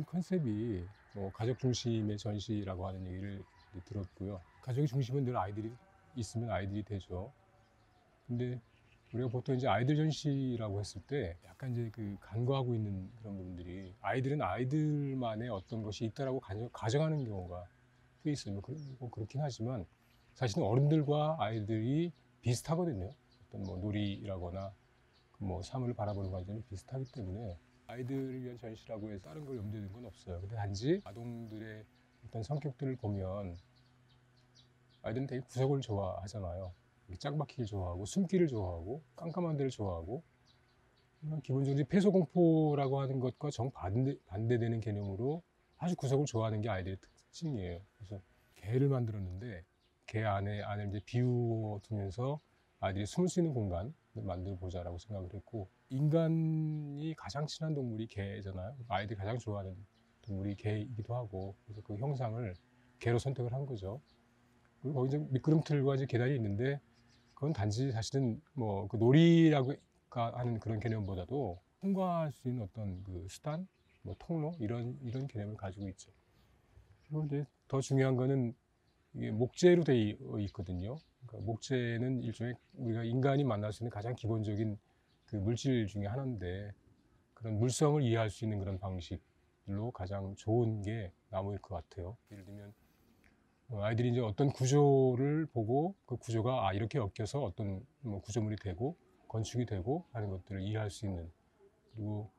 컨셉이 가족 중심의 전시라고 하는 얘기를 들었고요. 가족의 중심은 늘 아이들이 있으면 아이들이 되죠. 근데 우리가 보통 이제 아이들 전시라고 했을 때 약간 이제 그 간과하고 있는 그런 부분들이, 아이들은 아이들만의 어떤 것이 있다라고 가정하는 경우가 꽤 있어요. 뭐 그렇긴 하지만 사실은 어른들과 아이들이 비슷하거든요. 어떤 뭐 놀이라거나 뭐 삶을 바라보는 관점이 비슷하기 때문에 아이들을 위한 전시라고 해서 다른 걸 염두에 두는 건 없어요. 근데 단지 아동들의 어떤 성격들을 보면 아이들은 되게 구석을 좋아하잖아요. 짱 박히기를 좋아하고 숨기를 좋아하고 깜깜한 데를 좋아하고, 기본적으로 폐소공포라고 하는 것과 정반대되는 개념으로 아주 구석을 좋아하는 게 아이들의 특징이에요. 그래서 개를 만들었는데 개 안을 이제 비우어 두면서 아이들이 숨을 수 있는 공간을 만들어 보자라고 생각을 했고, 인간이 가장 친한 동물이 개잖아요. 아이들이 가장 좋아하는 동물이 개이기도 하고, 그래서 그 형상을 개로 선택을 한 거죠. 그리고 거기 이제 미끄럼틀과 이제 계단이 있는데, 그건 단지 사실은 뭐 그 놀이라고 하는 그런 개념보다도 통과할 수 있는 어떤 그 수단, 뭐 통로, 이런 개념을 가지고 있죠. 그리고 이제 더 중요한 거는 이게 목재로 되어 있거든요. 그러니까 목재는 일종의 우리가 인간이 만날 수 있는 가장 기본적인 그 물질 중에 하나인데, 그런 물성을 이해할 수 있는 그런 방식으로 가장 좋은 게 나무일 것 같아요. 예를 들면 아이들이 이제 어떤 구조를 보고 그 구조가 이렇게 엮여서 어떤 뭐 구조물이 되고 건축이 되고 하는 것들을 이해할 수 있는, 그리고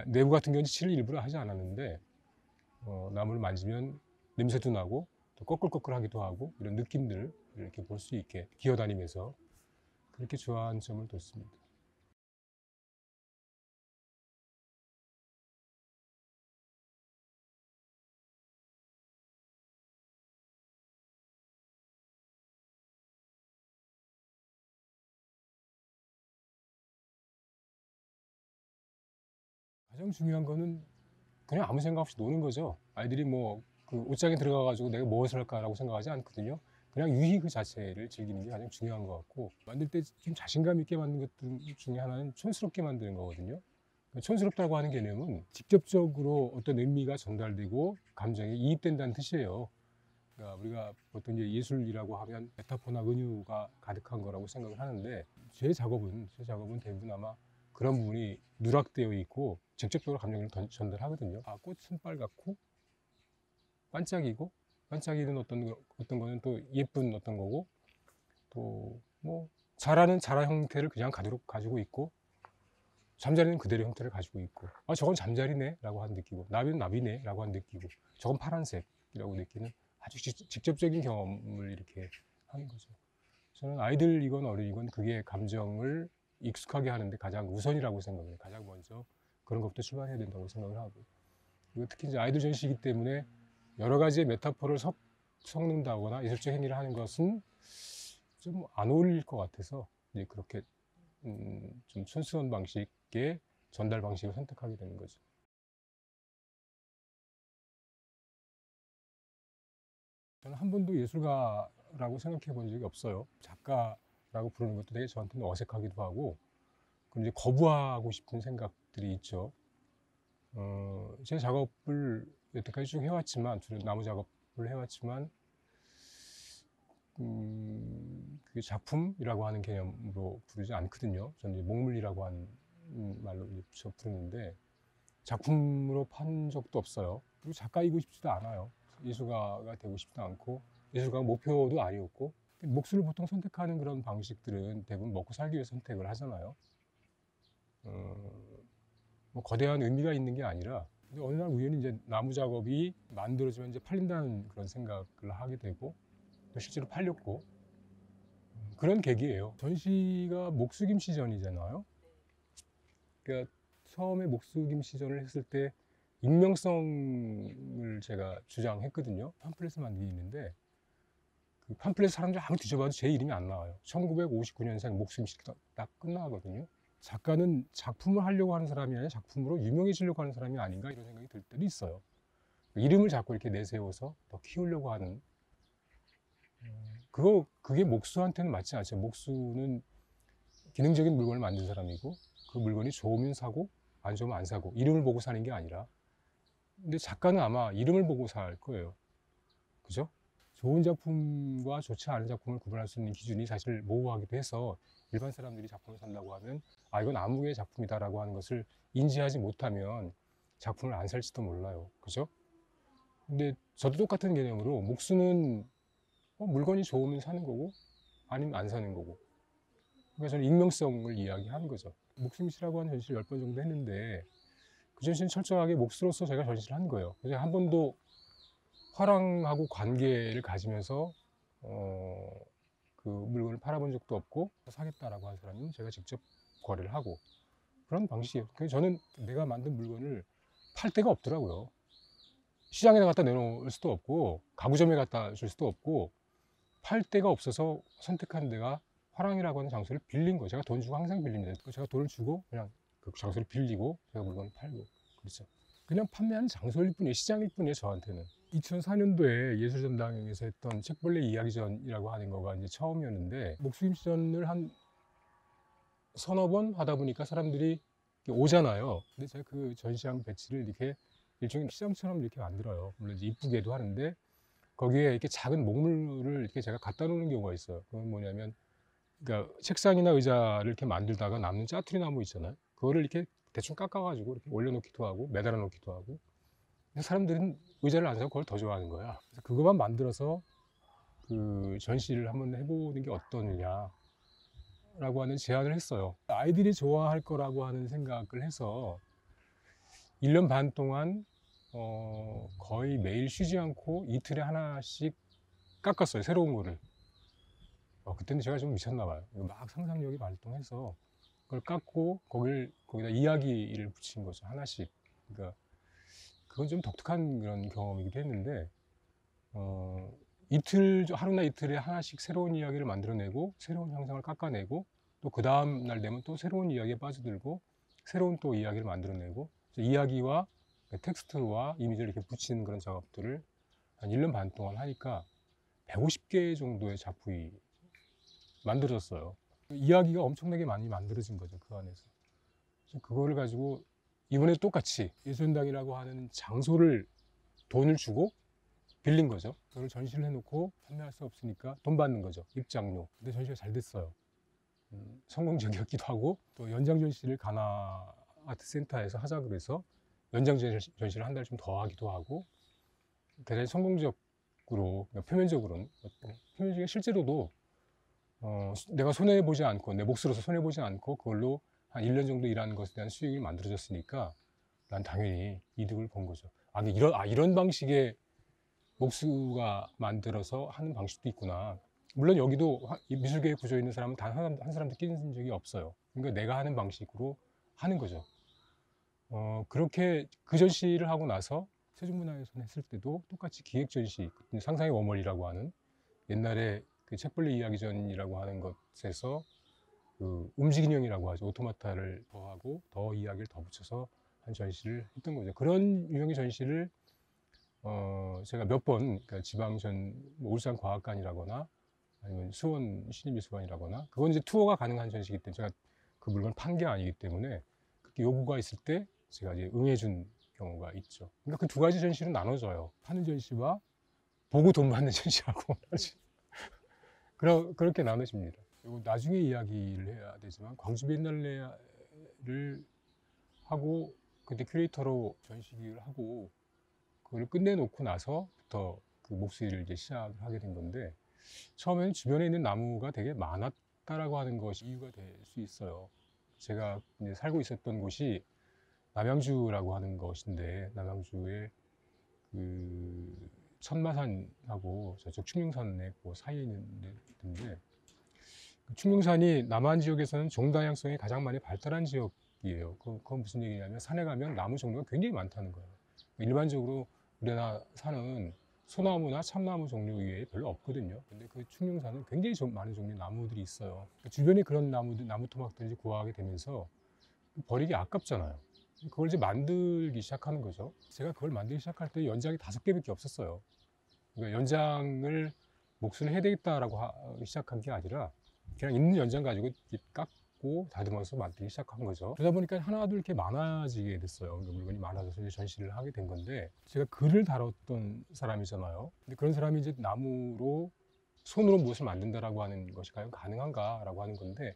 내부 같은 경우는 칠을 일부러 하지 않았는데 나무를 만지면 냄새도 나고 또 꺼끌꺼끌하기도 하고 이런 느낌들을 이렇게 볼 수 있게 기어다니면서 그렇게 좋아하는 점을 뒀습니다. 가장 중요한 거는 그냥 아무 생각 없이 노는 거죠. 아이들이 뭐 그 옷장에 들어가 가지고 내가 무엇을 할까라고 생각하지 않거든요. 그냥 유희 그 자체를 즐기는 게 가장 중요한 것 같고, 만들 때 좀 자신감 있게 만드는 것 중에 하나는 촌스럽게 만드는 거거든요. 촌스럽다고 하는 개념은 직접적으로 어떤 의미가 전달되고 감정에 이입된다는 뜻이에요. 그러니까 우리가 보통 이제 예술이라고 하면 메타포나 은유가 가득한 거라고 생각을 하는데, 제 작업은 대부분 아마 그런 부분이 누락되어 있고 직접적으로 감정을 전달하거든요. 꽃은 빨갛고 반짝이고, 반짝이는 어떤 거는 또 예쁜 어떤 거고, 또 뭐 자라는 자라 형태를 그냥 가지고 있고, 잠자리는 그대로 형태를 가지고 있고, 저건 잠자리네 라고 한 느끼고, 나비는 나비네 라고 한 느끼고, 저건 파란색이라고 느끼는 아주 직접적인 경험을 이렇게 하는 거죠. 저는 아이들이건 어른이건 그게 감정을 익숙하게 하는데 가장 우선이라고 생각해요. 가장 먼저 그런 것부터 출발해야 된다고 생각을 하고, 그리고 특히 이제 아이들 전시이기 때문에 여러 가지의 메타포를 섞는다거나 예술적 행위를 하는 것은 좀 안 어울릴 것 같아서 이제 그렇게 좀 순수한 방식의 전달 방식을 선택하게 되는 거죠. 저는 한 번도 예술가라고 생각해 본 적이 없어요. 작가라고 부르는 것도 되게 저한테는 어색하기도 하고, 그리고 이제 거부하고 싶은 생각들이 있죠. 제 작업을 여태까지 쭉 해왔지만, 주로 나무 작업을 해왔지만, 그게 작품이라고 하는 개념으로 부르지 않거든요. 저는 이제 목물이라고 하는 말로 이제 붙여 부르는데, 작품으로 판 적도 없어요. 그리고 작가이고 싶지도 않아요. 예술가가 되고 싶지도 않고, 예술가가 목표도 아니었고, 목수를 보통 선택하는 그런 방식들은 대부분 먹고 살기 위해 선택을 하잖아요. 뭐 거대한 의미가 있는 게 아니라, 근데 어느 날 우연히 이제 나무 작업이 만들어지면 이제 팔린다는 그런 생각을 하게 되고, 또 실제로 팔렸고, 그런 계기예요. 전시가 목수김 시전이잖아요. 그러니까 처음에 목수김 시전을 했을 때 익명성을 제가 주장했거든요. 팜플렛을 만든 게 있는데, 그 팜플렛 사람들 아무리 뒤져봐도 제 이름이 안 나와요. 1959년생 목수김 시전 딱 끝나거든요. 작가는 작품을 하려고 하는 사람이 아니라 작품으로 유명해지려고 하는 사람이 아닌가, 이런 생각이 들 때도 있어요. 이름을 자꾸 이렇게 내세워서 더 키우려고 하는, 그게 목수한테는 맞지 않죠. 목수는 기능적인 물건을 만든 사람이고, 그 물건이 좋으면 사고 안 좋으면 안 사고, 이름을 보고 사는 게 아니라 근데 작가는 아마 이름을 보고 살 거예요. 그죠? 좋은 작품과 좋지 않은 작품을 구분할 수 있는 기준이 사실 모호하기도 해서 일반 사람들이 작품을 산다고 하면 아 이건 아무개의 작품이다라고 하는 것을 인지하지 못하면 작품을 안 살지도 몰라요. 그죠? 근데 저도 똑같은 개념으로 목수는 물건이 좋으면 사는 거고 아니면 안 사는 거고, 그러니까 저는 익명성을 이야기하는 거죠. 목숨이시라고 하는 전시를 10번 정도 했는데 그 전시는 철저하게 목수로서 제가 전시를 한 거예요. 그래서 한 번도 화랑하고 관계를 가지면서 그 물건을 팔아본 적도 없고 사겠다라고 한 사람은 제가 직접 거래를 하고 그런 방식이에요. 그래서 저는 내가 만든 물건을 팔 데가 없더라고요. 시장에다 갖다 내놓을 수도 없고 가구점에 갖다 줄 수도 없고 팔 데가 없어서 선택한 데가 화랑이라고 하는 장소를 빌린 거예요. 제가 돈 주고 항상 빌립니다. 제가 돈을 주고 그냥 그 장소를 빌리고 제가 물건을 팔고 그렇죠. 그냥 판매하는 장소일 뿐이에요. 시장일 뿐이에요. 저한테는. 2004년도에 예술전당에서 했던 책벌레 이야기전이라고 하는 거가 이제 처음이었는데 목수임전을 한 서너 번 하다 보니까 사람들이 오잖아요. 근데 제가 그 전시장 배치를 이렇게 일종의 시장처럼 이렇게 만들어요. 물론 이제 이쁘게도 하는데 거기에 이렇게 작은 목물을 이렇게 제가 갖다 놓는 경우가 있어요. 그건 뭐냐면, 그러니까 책상이나 의자를 이렇게 만들다가 남는 짜투리 나무 있잖아요. 그거를 이렇게 대충 깎아가지고 이렇게 올려놓기도 하고 매달아 놓기도 하고. 사람들은 의자를 안 사고 그걸 더 좋아하는 거야. 그래서 그것만 만들어서 그 전시를 한번 해보는 게 어떠느냐라고 하는 제안을 했어요. 아이들이 좋아할 거라고 하는 생각을 해서 1년 반 동안 거의 매일 쉬지 않고 이틀에 하나씩 깎았어요. 새로운 거를. 그때는 제가 좀 미쳤나 봐요. 막 상상력이 발동해서 그걸 깎고 거기다 이야기를 붙인 거죠. 하나씩. 그러니까 그건 좀 독특한 그런 경험이기도 했는데 하루나 이틀에 하나씩 새로운 이야기를 만들어내고 새로운 형상을 깎아내고 또 그 다음 날 되면 또 새로운 이야기에 빠져들고 새로운 또 이야기를 만들어내고 이야기와 텍스트와 이미지를 이렇게 붙이는 그런 작업들을 한 1년 반 동안 하니까 150개 정도의 작품이 만들어졌어요. 이야기가 엄청나게 많이 만들어진 거죠, 그 안에서. 그거를 가지고 이번에 똑같이 예술전당이라고 하는 장소를 돈을 주고 빌린 거죠. 그걸 전시를 해놓고 판매할 수 없으니까 돈 받는 거죠, 입장료. 근데 전시가 잘 됐어요. 성공적이었기도 하고 또 연장 전시를 가나 아트센터에서 하자 그래서 연장 전시를 한 달 좀 더 하기도 하고 대단히 성공적으로, 표면적으로는 실제로도 내가 손해보지 않고 내 몫으로서 손해보지 않고 그걸로 한 1년 정도 일하는 것에 대한 수익이 만들어졌으니까 난 당연히 이득을 본 거죠. 이런 방식의 목수가 만들어서 하는 방식도 있구나. 물론 여기도 미술계에 구조 있는 사람은 단 한 사람도 끼는 적이 없어요. 그러니까 내가 하는 방식으로 하는 거죠. 그렇게 그 전시를 하고 나서 세종문화회관 했을 때도 똑같이 기획 전시, 상상의 워멀이라고 하는 옛날에 그 책벌레 이야기전이라고 하는 것에서 그 움직인형이라고 하죠. 오토마타를 더하고 더 이야기를 더 붙여서 한 전시를 했던 거죠. 그런 유형의 전시를 제가 몇 번, 그러니까 뭐 울산 과학관이라거나 아니면 수원 시립미술관이라거나, 그건 이제 투어가 가능한 전시이기 때문에 제가 그 물건을 판 게 아니기 때문에 그렇게 요구가 있을 때 제가 이제 응해준 경우가 있죠. 그러니까 그 두 가지 전시로 나눠져요. 파는 전시와 보고 돈 받는 전시라고 그렇게 나눠집니다. 그리고 나중에 이야기를 해야 되지만 광주 비엔날레를 하고 그때 큐레이터로 전시 기획을 하고 그걸 끝내놓고 나서부터 그 목수일을 이제 시작을 하게 된 건데, 처음에는 주변에 있는 나무가 되게 많았다라고 하는 것이 이유가 될 수 있어요. 제가 이제 살고 있었던 곳이 남양주라고 하는 것인데, 남양주에 그 천마산하고 저쪽 축룡산의 그 사이에 있는 데인데, 축룡산이 남한 지역에서는 종다양성이 가장 많이 발달한 지역이에요. 그건 무슨 얘기냐면 산에 가면 나무 종류가 굉장히 많다는 거예요. 일반적으로 우리나라 산은 소나무나 참나무 종류 외에 별로 없거든요. 근데 그 축룡산은 굉장히 많은 종류의 나무들이 있어요. 주변에 그런 나무 토막들이 구하게 되면서 버리기 아깝잖아요. 그걸 이제 만들기 시작하는 거죠. 제가 그걸 만들기 시작할 때 연장이 5개밖에 없었어요. 그러니까 연장을 목수를 해야 되겠다라고 하기 시작한 게 아니라 그냥 있는 연장 가지고 깎고 믿고 다듬어서 만들기 시작한 거죠. 그러다 보니까 하나둘 이렇게 많아지게 됐어요. 물건이 많아져서 이제 전시를 하게 된 건데, 제가 글을 다뤘던 사람이잖아요. 근데 그런 사람이 이제 나무로 손으로 무엇을 만든다라고 하는 것이 과연 가능한가라고 하는 건데,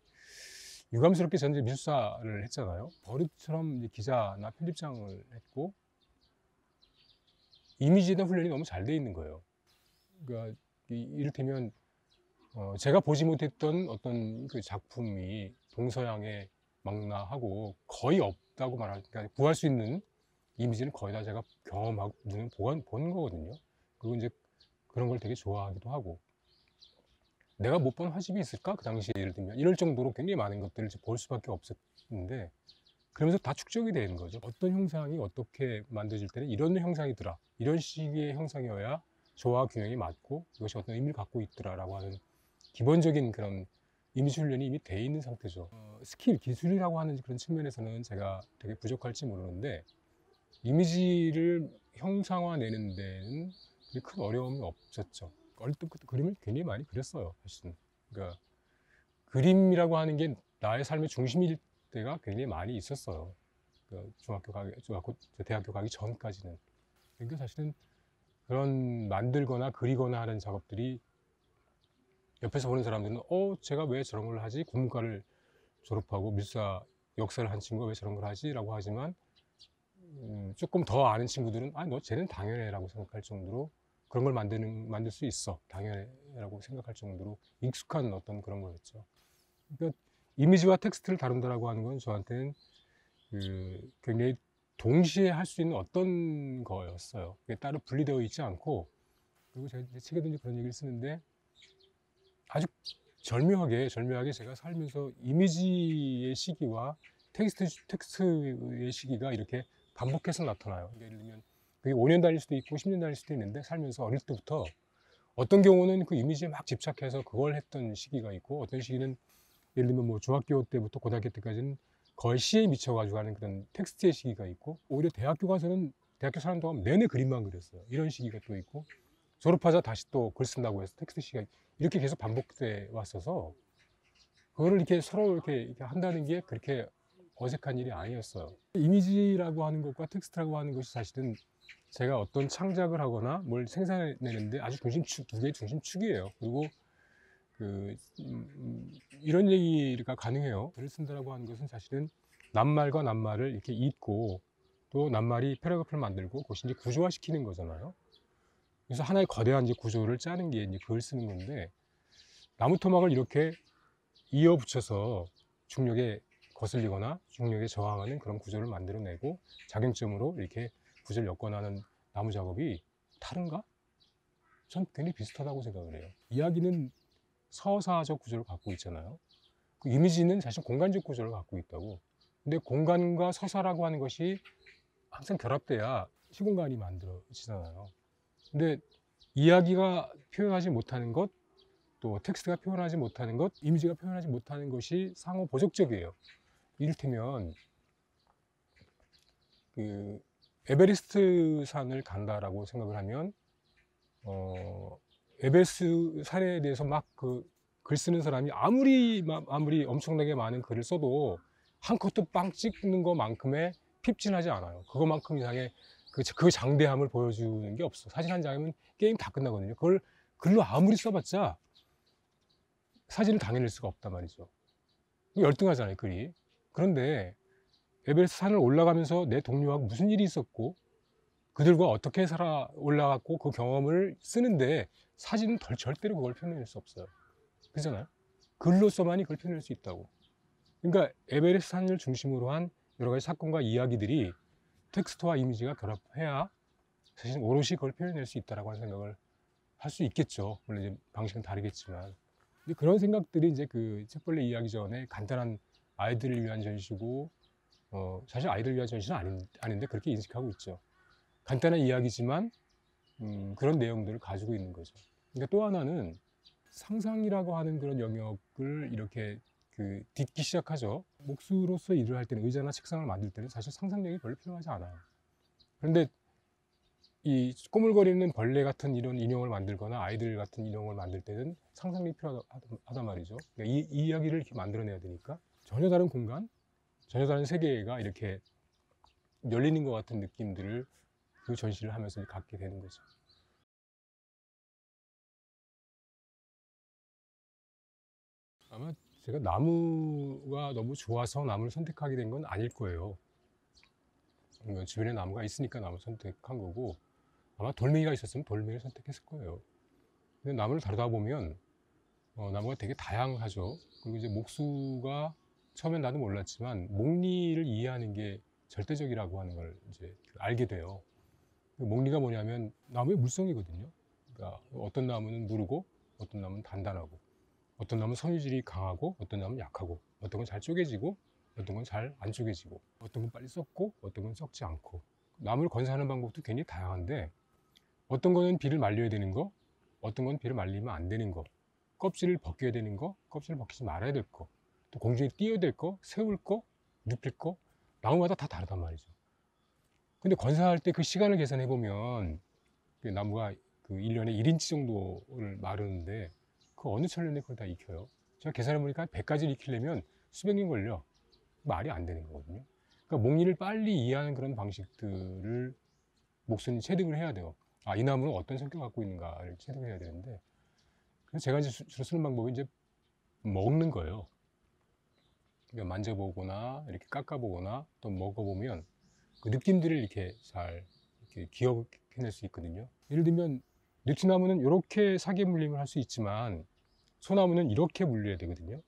유감스럽게 저는 이제 미술사를 했잖아요. 버릇처럼 이제 기자나 편집장을 했고, 이미지에 대한 훈련이 너무 잘 돼 있는 거예요. 그러니까 이를테면 제가 보지 못했던 어떤 그 작품이 동서양의 망라하고 거의 없다고 그러니까 구할 수 있는 이미지는 거의 다 제가 경험하고 눈에 본 거거든요. 그리고 이제 그런 걸 되게 좋아하기도 하고, 내가 못 본 화집이 있을까? 그 당시에 예를 들면 이럴 정도로 굉장히 많은 것들을 볼 수밖에 없었는데, 그러면서 다 축적이 되는 거죠. 어떤 형상이 어떻게 만들어질 때는 이런 형상이더라, 이런 식의 형상이어야 조화 균형이 맞고 이것이 어떤 의미를 갖고 있더라라고 하는 기본적인 그런 이미지 훈련이 이미 돼 있는 상태죠. 스킬, 기술이라고 하는 그런 측면에서는 제가 되게 부족할지 모르는데, 이미지를 형상화내는 데는 그렇게 큰 어려움이 없었죠. 어릴 때부터 그림을 굉장히 많이 그렸어요, 사실은. 그러니까 그림이라고 하는 게 나의 삶의 중심일 때가 굉장히 많이 있었어요. 그러니까 대학교 가기 전까지는. 그러니까 사실은 그런 만들거나 그리거나 하는 작업들이 옆에서 보는 사람들은 제가 왜 저런 걸 하지? 국문과를 졸업하고 미술사 역사를 한 친구가 왜 저런 걸 하지? 라고 하지만 조금 더 아는 친구들은 너 쟤는 당연해 라고 생각할 정도로, 그런 걸 만들 수 있어, 당연해 라고 생각할 정도로 익숙한 어떤 그런 거였죠. 그러니까 이미지와 텍스트를 다룬다라고 하는 건 저한테는 굉장히 동시에 할 수 있는 어떤 거였어요. 따로 분리되어 있지 않고, 그리고 제가 책에도 이제 그런 얘기를 쓰는데, 아주 절묘하게 제가 살면서 이미지의 시기와 텍스트의 시기가 이렇게 반복해서 나타나요. 예를 들면 그게 5년 다닐 수도 있고 10년 다닐 수도 있는데, 살면서 어릴 때부터 어떤 경우는 그 이미지에 막 집착해서 그걸 했던 시기가 있고, 어떤 시기는 예를 들면 뭐 중학교 때부터 고등학교 때까지는 거의 시에 미쳐가지고 하는 그런 텍스트의 시기가 있고, 오히려 대학교 가서는 대학교 사는 동안 내내 그림만 그렸어요. 이런 시기가 또 있고, 졸업하자 다시 또 글 쓴다고 해서 텍스트 시기가 이렇게 계속 반복돼 왔어서, 그거를 이렇게 서로 이렇게 한다는 게 그렇게 어색한 일이 아니었어요. 이미지라고 하는 것과 텍스트라고 하는 것이 사실은 제가 어떤 창작을 하거나 뭘 생산해내는데 아주 두 개의 중심축이에요. 그리고 이런 얘기가 가능해요. 글을 쓴다라고 하는 것은 사실은 낱말과 낱말을 이렇게 잇고, 또 낱말이 패러그래프를 만들고 그것이 이제 구조화시키는 거잖아요. 그래서 하나의 거대한 이제 구조를 짜는 게 이제 글을 쓰는 건데, 나무 토막을 이렇게 이어 붙여서 중력에 거슬리거나 중력에 저항하는 그런 구조를 만들어내고, 작용점으로 이렇게 구조를 엮어나는 나무 작업이 다른가? 전 굉장히 비슷하다고 생각을 해요. 이야기는 서사적 구조를 갖고 있잖아요. 그 이미지는 사실 공간적 구조를 갖고 있다고. 근데 공간과 서사라고 하는 것이 항상 결합돼야 시공간이 만들어지잖아요. 근데 이야기가 표현하지 못하는 것, 또 텍스트가 표현하지 못하는 것, 이미지가 표현하지 못하는 것이 상호 보적적이에요. 이를테면 에베레스트 산을 간다라고 생각을 하면, 에베레스트 산에 대해서 막 글 쓰는 사람이 아무리 엄청나게 많은 글을 써도 한 컷도 빵 찍는 것만큼의 핍진하지 않아요. 그것만큼 이상의 그 장대함을 보여주는 게 없어. 사진 한 장이면 게임 다 끝나거든요. 그걸 글로 아무리 써봤자 사진을 당해낼 수가 없단 말이죠. 열등하잖아요, 글이. 그런데 에베레스트 산을 올라가면서 내 동료하고 무슨 일이 있었고, 그들과 어떻게 살아 올라갔고, 그 경험을 쓰는데 사진은 절대로 그걸 표현할 수 없어요. 그렇잖아요. 글로서만이 그걸 표현할 수 있다고. 그러니까 에베레스트 산을 중심으로 한 여러 가지 사건과 이야기들이 텍스트와 이미지가 결합해야 사실 오롯이 그걸 표현할 수 있다라고 하는 생각을 할 수 있겠죠. 물론 이제 방식은 다르겠지만. 근데 그런 생각들이 이제 그 책벌레 이야기 전에 간단한 아이들을 위한 전시고, 사실 아이들을 위한 전시는 아닌데 그렇게 인식하고 있죠. 간단한 이야기지만 그런 내용들을 가지고 있는 거죠. 그러니까 또 하나는 상상이라고 하는 그런 영역을 이렇게 딛기 시작하죠. 목수로서 일을 할 때는, 의자나 책상을 만들 때는 사실 상상력이 별로 필요하지 않아요. 그런데 이 꼬물거리는 벌레 같은 이런 인형을 만들거나 아이들 같은 인형을 만들 때는 상상력이 필요하단 말이죠. 그러니까 이 이야기를 이렇게 만들어내야 되니까 전혀 다른 공간, 전혀 다른 세계가 이렇게 열리는 것 같은 느낌들을 그 전시를 하면서 갖게 되는 거죠. 아마 제가 나무가 너무 좋아서 나무를 선택하게 된 건 아닐 거예요. 주변에 나무가 있으니까 나무를 선택한 거고, 아마 돌멩이가 있었으면 돌멩이를 선택했을 거예요. 근데 나무를 다루다 보면 나무가 되게 다양하죠. 그리고 이제 목수가 처음엔 나도 몰랐지만 목리를 이해하는 게 절대적이라고 하는 걸 이제 알게 돼요. 그 목리가 뭐냐면 나무의 물성이거든요. 그러니까 어떤 나무는 무르고 어떤 나무는 단단하고 어떤 나무는 섬유질이 강하고 어떤 나무는 약하고 어떤 건 잘 쪼개지고 어떤 건 잘 안 쪼개지고 어떤 건 빨리 썩고 어떤 건 썩지 않고 나무를 건사하는 방법도 굉장히 다양한데 어떤 거는 비를 말려야 되는 거 어떤 건 비를 말리면 안 되는 거 껍질을 벗겨야 되는 거 껍질을 벗기지 말아야 될 거 또 공중에 띄워야 될 거 세울 거 눕힐 거 나무마다 다 다르단 말이죠. 근데 건사할 때 그 시간을 계산해 보면 나무가 그 1년에 1인치 정도를 마르는데 그 어느 천년에 그걸 다 익혀요. 제가 계산해 보니까 100가지를 익히려면 수백 년 걸려. 말이 안 되는 거거든요. 그러니까 목리를 빨리 이해하는 그런 방식들을 목수는 체득을 해야 돼요. 아, 이 나무는 어떤 성격을 갖고 있는가를 체득해야 되는데 그래서 제가 이제 주로 쓰는 방법이 이제 먹는 거예요. 그러니까 만져보거나 이렇게 깎아보거나 또 먹어보면 그 느낌들을 이렇게 잘 이렇게 기억해낼 수 있거든요. 예를 들면 느티나무는 이렇게 사계 물림을 할 수 있지만 소나무는 이렇게 물려야 되거든요.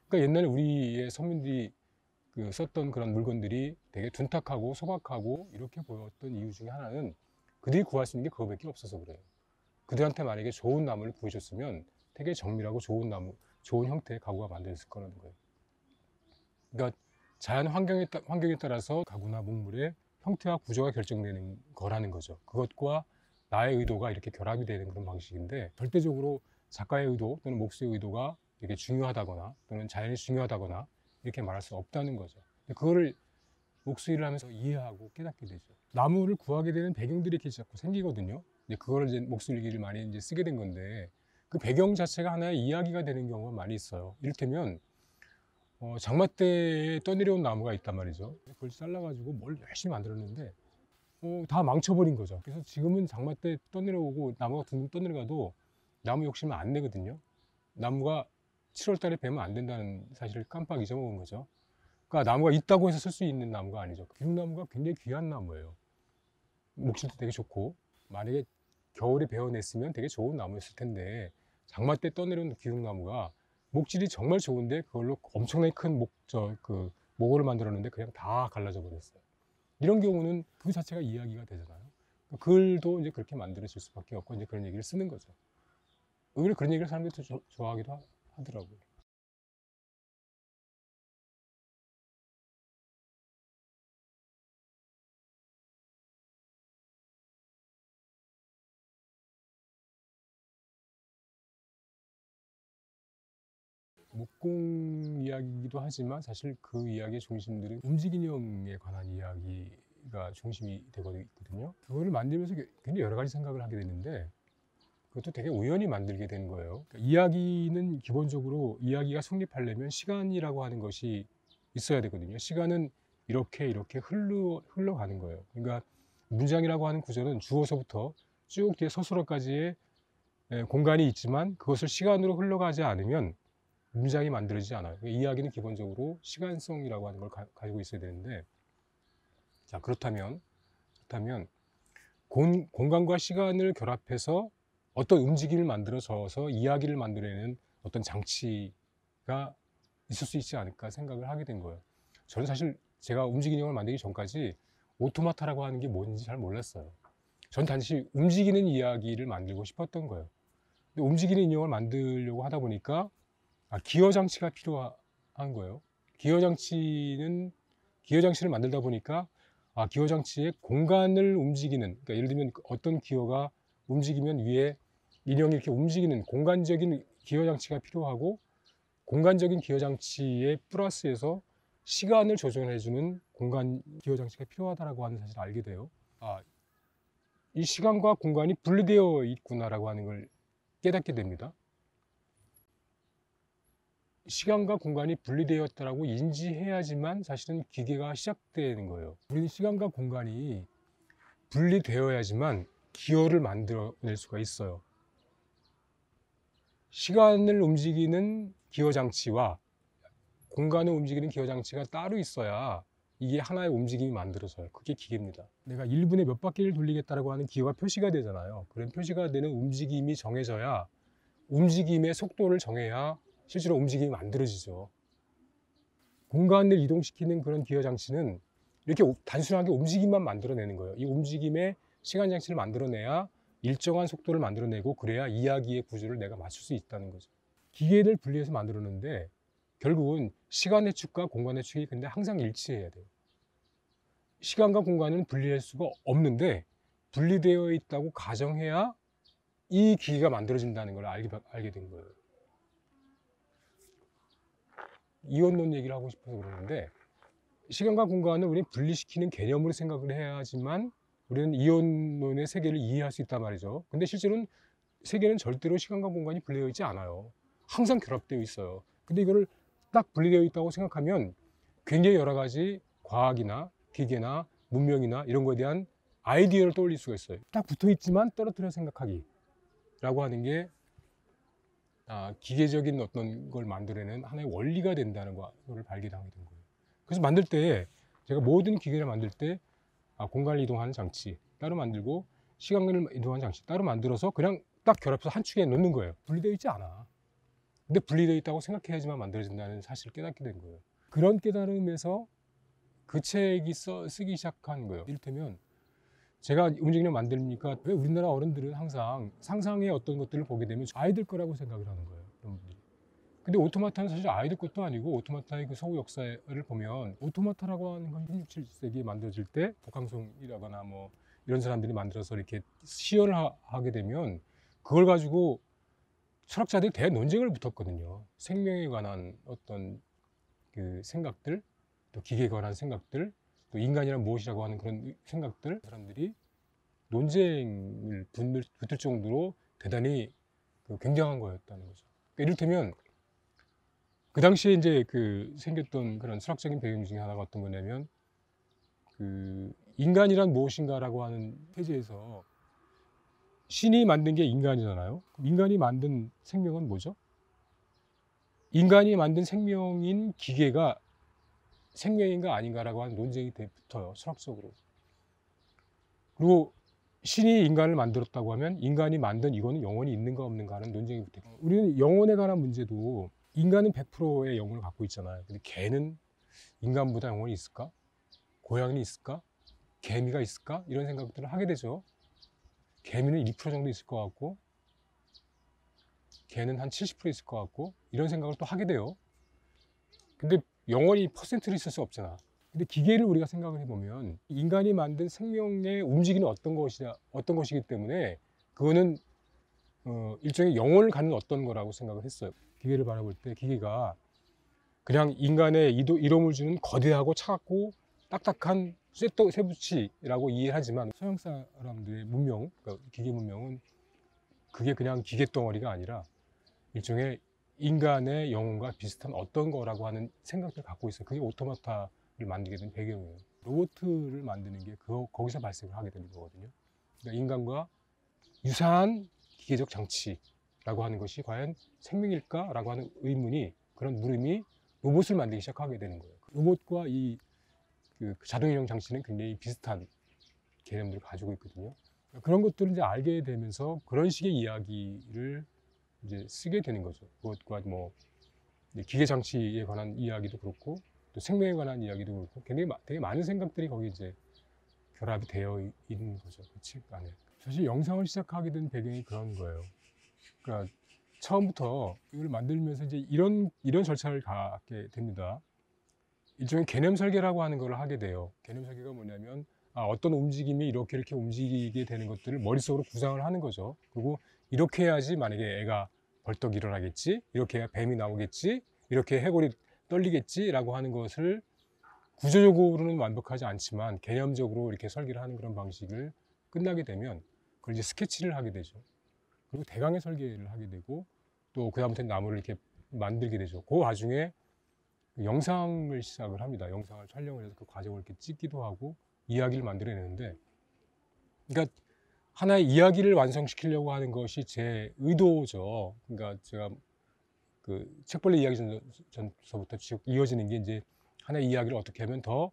그러니까 옛날에 우리의 선민들이 썼던 그런 물건들이 되게 둔탁하고 소박하고 이렇게 보였던 이유 중에 하나는 그들이 구할 수 있는 게 그거밖에 없어서 그래요. 그들한테 만약에 좋은 나무를 구해줬으면 되게 정밀하고 좋은 나무, 좋은 형태의 가구가 만들어졌을 거라는 거예요. 그러니까 자연 환경에 따라서 가구나 목물의 형태와 구조가 결정되는 거라는 거죠. 그것과 나의 의도가 이렇게 결합이 되는 그런 방식인데 절대적으로 작가의 의도 또는 목수의 의도가 이렇게 중요하다거나 또는 자연이 중요하다거나 이렇게 말할 수 없다는 거죠. 그거를 목수 일을 하면서 이해하고 깨닫게 되죠. 나무를 구하게 되는 배경들이 이렇게 자꾸 생기거든요. 이제 그거를 이제 목수 일기를 많이 이제 쓰게 된 건데 그 배경 자체가 하나의 이야기가 되는 경우가 많이 있어요. 이를테면 장마 때에 떠내려온 나무가 있단 말이죠. 그걸 잘라가지고 뭘 열심히 만들었는데 다 망쳐버린 거죠. 그래서 지금은 장마 때 떠내려오고 나무가 둥둥 떠내려가도 나무 욕심을 안 내거든요. 나무가 7월 달에 베면 안 된다는 사실을 깜빡 잊어먹은 거죠. 그러니까 나무가 있다고 해서 쓸 수 있는 나무가 아니죠. 기lum나무가 굉장히 귀한 나무예요. 목질도 되게 좋고 만약에 겨울에 베어냈으면 되게 좋은 나무였을 텐데 장마 때 떠내려온 기lum나무가 목질이 정말 좋은데 그걸로 엄청나게 큰 모고를 만들었는데 그냥 다 갈라져 버렸어요. 이런 경우는 그 자체가 이야기가 되잖아요. 글도 이제 그렇게 만들어질 수밖에 없고 이제 그런 얘기를 쓰는 거죠. 오히려 그런 얘기를 사람들이 좋아하기도 하더라고요. 목공 이야기이기도 하지만 사실 그 이야기의 중심들은 움직인형에 관한 이야기가 중심이 되거든요. 그거를 만들면서 굉장히 여러 가지 생각을 하게 됐는데 그것도 되게 우연히 만들게 된 거예요. 그러니까 이야기는 기본적으로 이야기가 성립하려면 시간이라고 하는 것이 있어야 되거든요. 시간은 이렇게 흘러가는 거예요. 그러니까 문장이라고 하는 구조는 주어서부터 쭉 뒤에 서술어까지의 공간이 있지만 그것을 시간으로 흘러가지 않으면 문장이 만들어지지 않아요. 이야기는 기본적으로 시간성이라고 하는 걸 가지고 있어야 되는데 자 그렇다면 공간과 시간을 결합해서 어떤 움직임을 만들어서 이야기를 만들어내는 어떤 장치가 있을 수 있지 않을까 생각을 하게 된 거예요. 저는 사실 제가 움직인형을 만들기 전까지 오토마타라고 하는 게 뭔지 잘 몰랐어요. 전 단지 움직이는 이야기를 만들고 싶었던 거예요. 근데 움직이는 인형을 만들려고 하다 보니까 기어 장치가 필요한 거예요. 기어 장치를 만들다 보니까 기어 장치의 공간을 움직이는, 그러니까 예를 들면 어떤 기어가 움직이면 위에 인형이 이렇게 움직이는 공간적인 기어 장치가 필요하고 공간적인 기어 장치에 플러스해서 시간을 조정해주는 공간 기어 장치가 필요하다고 하는 사실을 알게 돼요. 이 시간과 공간이 분리되어 있구나라고 하는 걸 깨닫게 됩니다. 시간과 공간이 분리되었다라고 인지해야지만 사실은 기계가 시작되는 거예요. 우리는 시간과 공간이 분리되어야지만 기어를 만들어낼 수가 있어요. 시간을 움직이는 기어 장치와 공간을 움직이는 기어 장치가 따로 있어야 이게 하나의 움직임이 만들어져요. 그게 기계입니다. 내가 1분에 몇 바퀴를 돌리겠다라고 하는 기어가 표시가 되잖아요. 그런 표시가 되는 움직임이 정해져야, 움직임의 속도를 정해야 실제로 움직임이 만들어지죠. 공간을 이동시키는 그런 기어 장치는 이렇게 단순하게 움직임만 만들어내는 거예요. 이 움직임의 시간 장치를 만들어내야 일정한 속도를 만들어내고, 그래야 이야기의 구조를 내가 맞출 수 있다는 거죠. 기계를 분리해서 만들었는데 결국은 시간의 축과 공간의 축이 근데 항상 일치해야 돼요. 시간과 공간은 분리할 수가 없는데 분리되어 있다고 가정해야 이 기계가 만들어진다는 걸 알게 된 거예요. 이원론 얘기를 하고 싶어서 그러는데, 시간과 공간을 우리는 분리시키는 개념으로 생각을 해야지만 우리는 이원론의 세계를 이해할 수 있단 말이죠. 근데 실제로는 세계는 절대로 시간과 공간이 분리되어 있지 않아요. 항상 결합되어 있어요. 근데 이거를 딱 분리되어 있다고 생각하면 굉장히 여러 가지 과학이나 기계나 문명이나 이런 거에 대한 아이디어를 떠올릴 수가 있어요. 딱 붙어 있지만 떨어뜨려 생각하기 라고 하는 게 기계적인 어떤 걸 만들어내는 하나의 원리가 된다는 거를 발견하게 된 거예요. 그래서 만들 때 제가 모든 기계를 만들 때 공간을 이동하는 장치 따로 만들고 시간을 이동하는 장치 따로 만들어서 그냥 딱 결합해서 한 축에 놓는 거예요. 분리되어 있지 않아. 근데 분리되어 있다고 생각해야지만 만들어진다는 사실을 깨닫게 된 거예요. 그런 깨달음에서 그 책이 쓰기 시작한 거예요. 이를테면 제가 움직임을 만듭니까? 왜 우리나라 어른들은 항상 상상의 어떤 것들을 보게 되면 아이들 거라고 생각을 하는 거예요. 그런 분들이. 근데 오토마타는 사실 아이들 것도 아니고, 오토마타의 그 서구 역사를 보면 오토마타라고 하는 건 16, 17세기에 만들어질 때 복강성이라거나 뭐 이런 사람들이 만들어서 이렇게 시연을 하게 되면 그걸 가지고 철학자들이 대논쟁을 붙었거든요. 생명에 관한 어떤 그 생각들, 또 기계에 관한 생각들, 또 인간이란 무엇이라고 하는 그런 생각들, 사람들이 논쟁을 붙을 정도로 대단히 굉장한 거였다는 거죠. 그러니까 이를테면 그 당시에 이제 생겼던 그런 철학적인 배경 중에 하나가 어떤 거냐면, 인간이란 무엇인가라고 하는 태제에서 신이 만든 게 인간이잖아요. 인간이 만든 생명은 뭐죠? 인간이 만든 생명인 기계가 생명인가 아닌가라고 하는 논쟁이 붙어요, 철학적으로. 그리고 신이 인간을 만들었다고 하면 인간이 만든 이거는 영혼이 있는가 없는가 하는 논쟁이 붙어요. 우리는 영혼에 관한 문제도 인간은 100%의 영혼을 갖고 있잖아요. 근데 개는 인간보다 영혼이 있을까? 고양이는 있을까? 개미가 있을까? 이런 생각들을 하게 되죠. 개미는 2% 정도 있을 것 같고, 개는 한 70% 있을 것 같고, 이런 생각을 또 하게 돼요. 근데 영원히 퍼센트로 있을 수 없잖아. 근데 기계를 우리가 생각을 해보면 인간이 만든 생명의 움직이는 어떤 것이기 때문에 그거는 일종의 영혼을 갖는 어떤 거라고 생각을 했어요. 기계를 바라볼 때 기계가 그냥 인간의 이로움을 주는 거대하고 차갑고 딱딱한 쇠붙이라고 이해하지만, 서양 사람들의 문명, 그러니까 기계 문명은 그게 그냥 기계 덩어리가 아니라 일종의 인간의 영혼과 비슷한 어떤 거라고 하는 생각들을 갖고 있어요. 그게 오토마타를 만들게 된 배경이에요. 로봇을 만드는 게 거기서 발생을 하게 되는 거거든요. 그러니까 인간과 유사한 기계적 장치라고 하는 것이 과연 생명일까라고 하는 그런 물음이 로봇을 만들기 시작하게 되는 거예요. 로봇과 이 자동인형 장치는 굉장히 비슷한 개념들을 가지고 있거든요. 그런 것들을 이제 알게 되면서 그런 식의 이야기를 이제 쓰게 되는 거죠. 그것과 뭐 기계 장치에 관한 이야기도 그렇고, 또 생명에 관한 이야기도 그렇고, 되게 많은 생각들이 거기 이제 결합이 되어 있는 거죠. 그 책 안에. 사실 영상을 시작하게 된 배경이 그런 거예요. 그러니까 처음부터 이걸 만들면서 이제 이런 절차를 갖게 됩니다. 일종의 개념 설계라고 하는 걸 하게 돼요. 개념 설계가 뭐냐면 어떤 움직임이 이렇게 움직이게 되는 것들을 머릿속으로 구상을 하는 거죠. 그리고 이렇게 해야지 만약에 애가 벌떡 일어나겠지, 이렇게 해야 뱀이 나오겠지, 이렇게 해골이 떨리겠지 라고 하는 것을 구조적으로는 완벽하지 않지만 개념적으로 이렇게 설계를 하는 그런 방식을 끝나게 되면 그걸 이제 스케치를 하게 되죠. 그리고 대강의 설계를 하게 되고, 또 그다음부터는 나무를 이렇게 만들게 되죠. 그 와중에 영상을 시작을 합니다. 영상을 촬영을 해서 그 과정을 이렇게 찍기도 하고 이야기를 만들어내는데, 그러니까 하나의 이야기를 완성시키려고 하는 것이 제 의도죠. 그러니까 제가 그 책벌레 이야기 전서부터 쭉 이어지는 게 이제 하나의 이야기를 어떻게 하면 더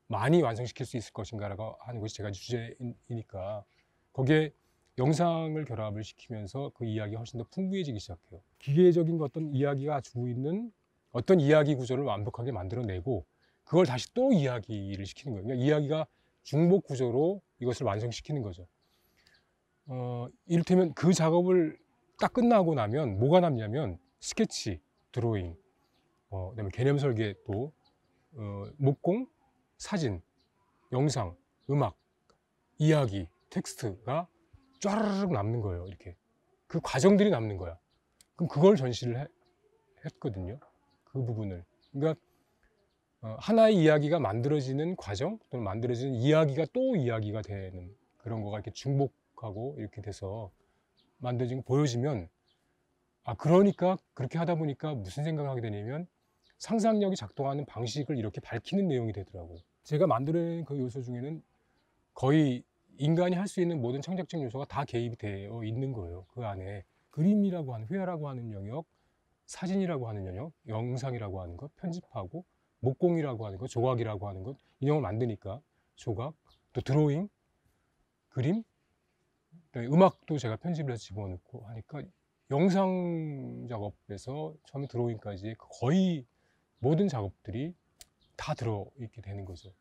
많이 완성시킬 수 있을 것인가라고 하는 것이 제가 주제이니까 거기에 영상을 결합을 시키면서 그 이야기가 훨씬 더 풍부해지기 시작해요. 기계적인 어떤 이야기가 주고 있는 어떤 이야기 구조를 완벽하게 만들어내고 그걸 다시 또 이야기를 시키는 거예요. 그러니까 이야기가 중복 구조로 이것을 완성시키는 거죠. 이를테면 그 작업을 딱 끝나고 나면 뭐가 남냐면 스케치, 드로잉, 그다음에 개념 설계, 또 목공, 사진, 영상, 음악, 이야기, 텍스트가 쫘르륵 남는 거예요. 이렇게 그 과정들이 남는 거야. 그럼 그걸 전시를 했거든요. 그 부분을. 그러니까 하나의 이야기가 만들어지는 과정, 또는 만들어지는 이야기가 또 이야기가 되는 그런 거가 이렇게 중복하고 이렇게 돼서 만들어진 거 보여지면, 그러니까 그렇게 하다 보니까 무슨 생각을 하게 되냐면 상상력이 작동하는 방식을 이렇게 밝히는 내용이 되더라고요. 제가 만들어낸 그 요소 중에는 거의 인간이 할 수 있는 모든 창작적 요소가 다 개입이 되어 있는 거예요. 그 안에 그림이라고 하는, 회화라고 하는 영역, 사진이라고 하는 영역, 영상이라고 하는 것, 편집하고 목공이라고 하는 것, 조각이라고 하는 것, 인형을 만드니까 조각, 또 드로잉, 그림, 음악도 제가 편집을 해서 집어넣고 하니까 영상 작업에서 처음에 드로잉까지 거의 모든 작업들이 다 들어있게 되는 거죠.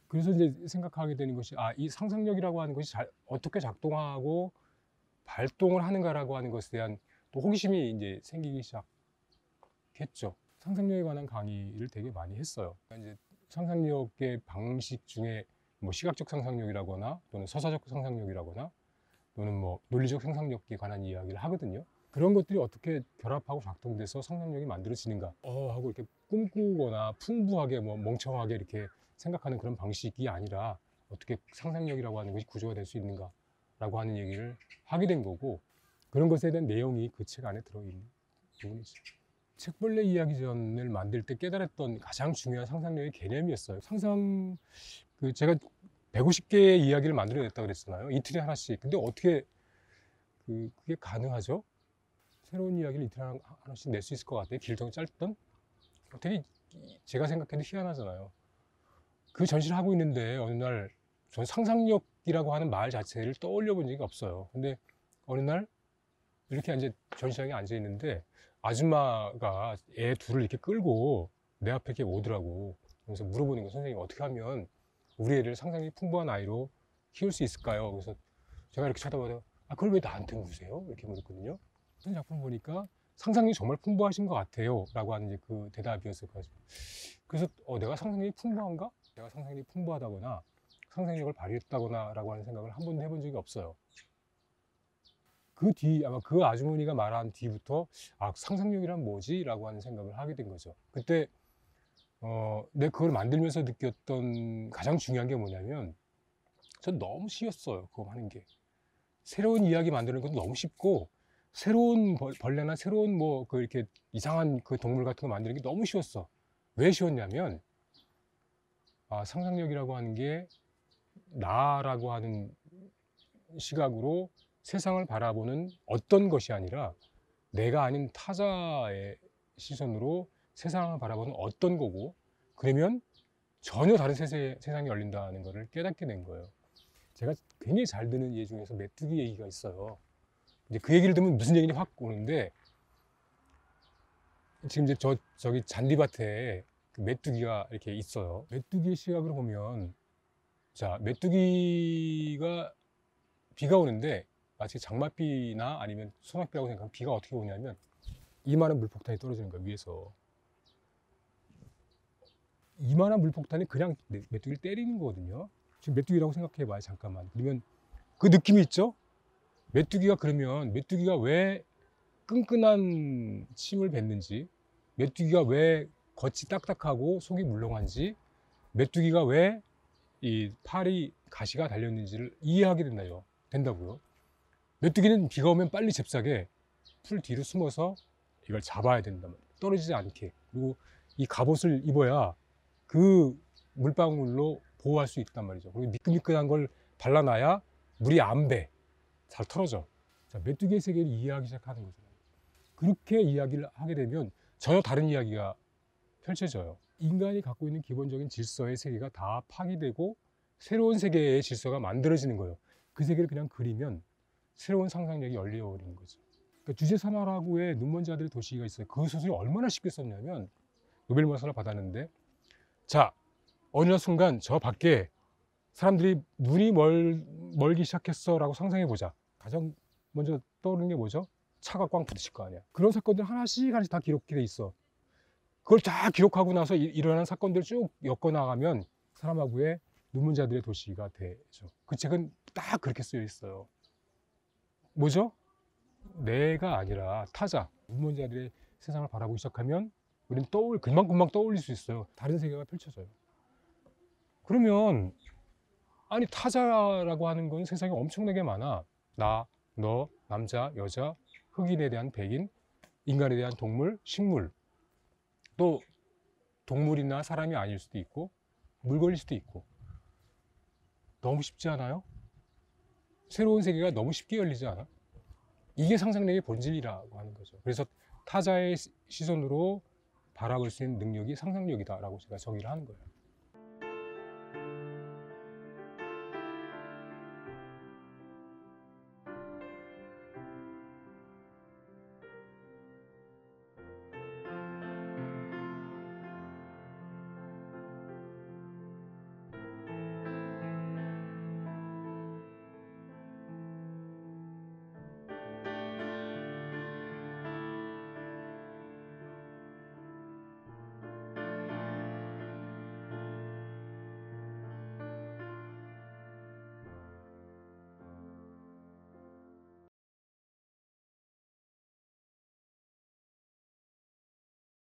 그래서 이제 생각하게 되는 것이, 이 상상력이라고 하는 것이 어떻게 작동하고 발동을 하는가라고 하는 것에 대한 또 호기심이 이제 생기기 시작했죠. 상상력에 관한 강의를 되게 많이 했어요. 그러니까 이제 상상력의 방식 중에 뭐 시각적 상상력이라거나 또는 서사적 상상력이라거나 또는 뭐 논리적 상상력에 관한 이야기를 하거든요. 그런 것들이 어떻게 결합하고 작동돼서 상상력이 만들어지는가 하고 이렇게 꿈꾸거나 풍부하게 뭐 멍청하게 이렇게 생각하는 그런 방식이 아니라 어떻게 상상력이라고 하는 것이 구조가 될 수 있는가 라고 하는 얘기를 하게 된 거고, 그런 것에 대한 내용이 그 책 안에 들어있는 부분이죠. 책벌레 이야기전을 만들 때 깨달았던 가장 중요한 상상력의 개념이었어요. 제가 150개의 이야기를 만들어냈다고 그랬잖아요. 이틀에 하나씩. 근데 어떻게 그게 가능하죠? 새로운 이야기를 이틀에 하나씩 낼 수 있을 것 같아요. 길든 짧든. 되게 제가 생각해도 희한하잖아요. 그 전시를 하고 있는데 어느 날 전 상상력이라고 하는 말 자체를 떠올려 본 적이 없어요. 근데 어느 날 이렇게 이제 전시장에 앉아 있는데 아줌마가 애 둘을 이렇게 끌고 내 앞에 이렇게 오더라고. 그래서 물어보는 거, 선생님 어떻게 하면 우리 애를 상상력이 풍부한 아이로 키울 수 있을까요? 그래서 제가 이렇게 쳐다봐도 그걸 왜 나한테 물으세요? 이렇게 물었거든요. 그 작품 보니까 상상력이 정말 풍부하신 것 같아요 라고 하는 이제 그 대답이었을 것 같습니다. 그래서 내가 상상력이 풍부한가? 내가 상상력이 풍부하다거나 상상력을 발휘했다거나 라고 하는 생각을 한 번도 해본 적이 없어요. 그 뒤, 아마 그 아주머니가 말한 뒤부터 상상력이란 뭐지? 라고 하는 생각을 하게 된 거죠. 그때 내가 그걸 만들면서 느꼈던 가장 중요한 게 뭐냐면 전 너무 쉬웠어요. 그거 하는 게. 새로운 이야기 만드는 것도 너무 쉽고 새로운 벌레나 새로운 뭐 그 이렇게 이상한 그 동물 같은 거 만드는 게 너무 쉬웠어. 왜 쉬웠냐면 상상력이라고 하는 게 나라고 하는 시각으로 세상을 바라보는 어떤 것이 아니라 내가 아닌 타자의 시선으로 세상을 바라보는 어떤 거고, 그러면 전혀 다른 세상이 열린다는 것을 깨닫게 된 거예요. 제가 굉장히 잘 드는 예 중에서 메뚜기 얘기가 있어요. 이제 그 얘기를 들으면 무슨 얘기인지 확 오는데, 지금 이제 저기 잔디밭에 그 메뚜기가 이렇게 있어요. 메뚜기의 시각으로 보면, 자, 메뚜기가 비가 오는데 마치 장맛비나 아니면 소낙비라고 생각하면 비가 어떻게 오냐면 이만한 물폭탄이 떨어지는 거야, 위에서. 이만한 물폭탄이 그냥 메뚜기를 때리는 거거든요. 지금 메뚜기라고 생각해 봐요, 잠깐만. 그러면 그 느낌이 있죠? 그러면 메뚜기가 왜 끈끈한 침을 뱉는지, 메뚜기가 왜 겉이 딱딱하고 속이 물렁한지, 메뚜기가 왜 이 팔이 가시가 달렸는지를 이해하게 된다고요. 메뚜기는 비가 오면 빨리 잽싸게 풀 뒤로 숨어서 이걸 잡아야 된단 말이에요. 떨어지지 않게. 그리고 이 갑옷을 입어야 그 물방울로 보호할 수 있단 말이죠. 그리고 미끈미끈한 걸 발라놔야 물이 안 배. 잘 털어져. 자, 메뚜기의 세계를 이해하기 시작하는 거죠. 그렇게 이야기를 하게 되면 전혀 다른 이야기가 펼쳐져요. 인간이 갖고 있는 기본적인 질서의 세계가 다 파기되고 새로운 세계의 질서가 만들어지는 거예요. 그 세계를 그냥 그리면 새로운 상상력이 열려버리는 거죠. 그러니까 주제 사마라고의 눈먼 자들의 도시가 있어요. 그 소설이 얼마나 쉽게 썼냐면 노벨문학상을 받았는데, 자, 어느 순간 저 밖에 사람들이 눈이 멀기 시작했어 라고 상상해보자. 가장 먼저 떠오르는 게 뭐죠? 차가 꽝 부딪힐 거 아니야. 그런 사건들 하나씩 다 기록돼 있어. 그걸 다 기록하고 나서 일어난 사건들을 쭉 엮어나가면 사람하고의 눈먼 자들의 도시가 되죠. 그 책은 딱 그렇게 쓰여 있어요. 뭐죠? 내가 아니라 타자, 눈먼 자들의 세상을 바라보기 시작하면 우리는 금방 떠올릴 수 있어요. 다른 세계가 펼쳐져요. 그러면 타자라고 하는 건 세상에 엄청나게 많아. 나, 너, 남자, 여자, 흑인에 대한 백인, 인간에 대한 동물, 식물, 또 동물이나 사람이 아닐 수도 있고 물건일 수도 있고. 너무 쉽지 않아요? 새로운 세계가 너무 쉽게 열리지 않아? 이게 상상력의 본질이라고 하는 거죠. 그래서 타자의 시선으로 바라볼 수 있는 능력이 상상력이다라고 제가 정의를 하는 거예요.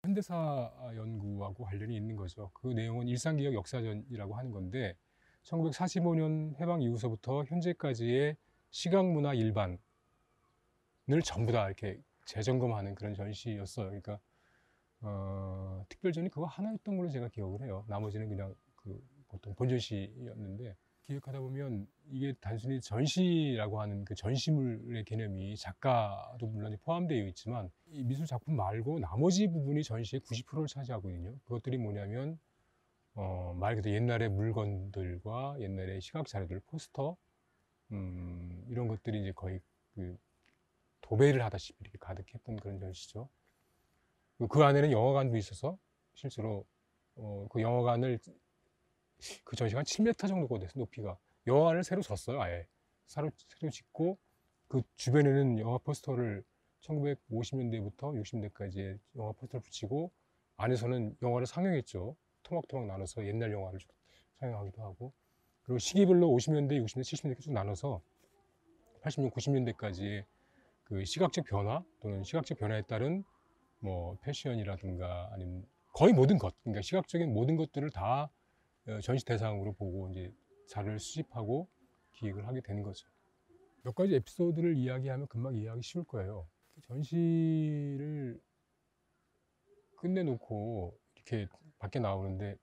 현대사 연구하고 관련이 있는 거죠. 그 내용은 일상기억 역사전이라고 하는 건데 1945년 해방 이후서부터 현재까지의 시각문화 일반을 전부 다 이렇게 재점검하는 그런 전시였어요. 그러니까 특별전이 그거 하나였던 걸로 제가 기억을 해요. 나머지는 그냥 그 보통 본전시였는데, 기획하다 보면 이게 단순히 전시라고 하는 그 전시물의 개념이 작가도 물론 포함되어 있지만 이 미술 작품 말고 나머지 부분이 전시의 90%를 차지하고 있거든요. 그것들이 뭐냐면 말 그대로 옛날의 물건들과 옛날의 시각 자료들, 포스터, 이런 것들이 이제 거의 그 도배를 하다시피 이렇게 가득했던 그런 전시죠. 그 안에는 영화관도 있어서 실제로 그 영화관을 그 전시가 한 7m 정도가 됐어요. 높이가. 영화관을 새로 졌어요. 아예 새로 짓고 그 주변에는 영화 포스터를 1950년대부터 60년대까지 영화 포스터를 붙이고 안에서는 영화를 상영했죠. 토막토막 나눠서 옛날 영화를 상영하기도 하고, 그리고 시기별로 50년대, 60년대, 70년대 쭉 나눠서 80년, 90년대까지의 그 시각적 변화 또는 시각적 변화에 따른 뭐 패션이라든가 아니면 거의 모든 것, 그러니까 시각적인 모든 것들을 다 전시 대상으로 보고 이제 자료를 수집하고 기획을 하게 되는 거죠. 몇 가지 에피소드를 이야기하면 금방 이해하기 쉬울 거예요. 전시를 끝내놓고 이렇게 밖에 나오는데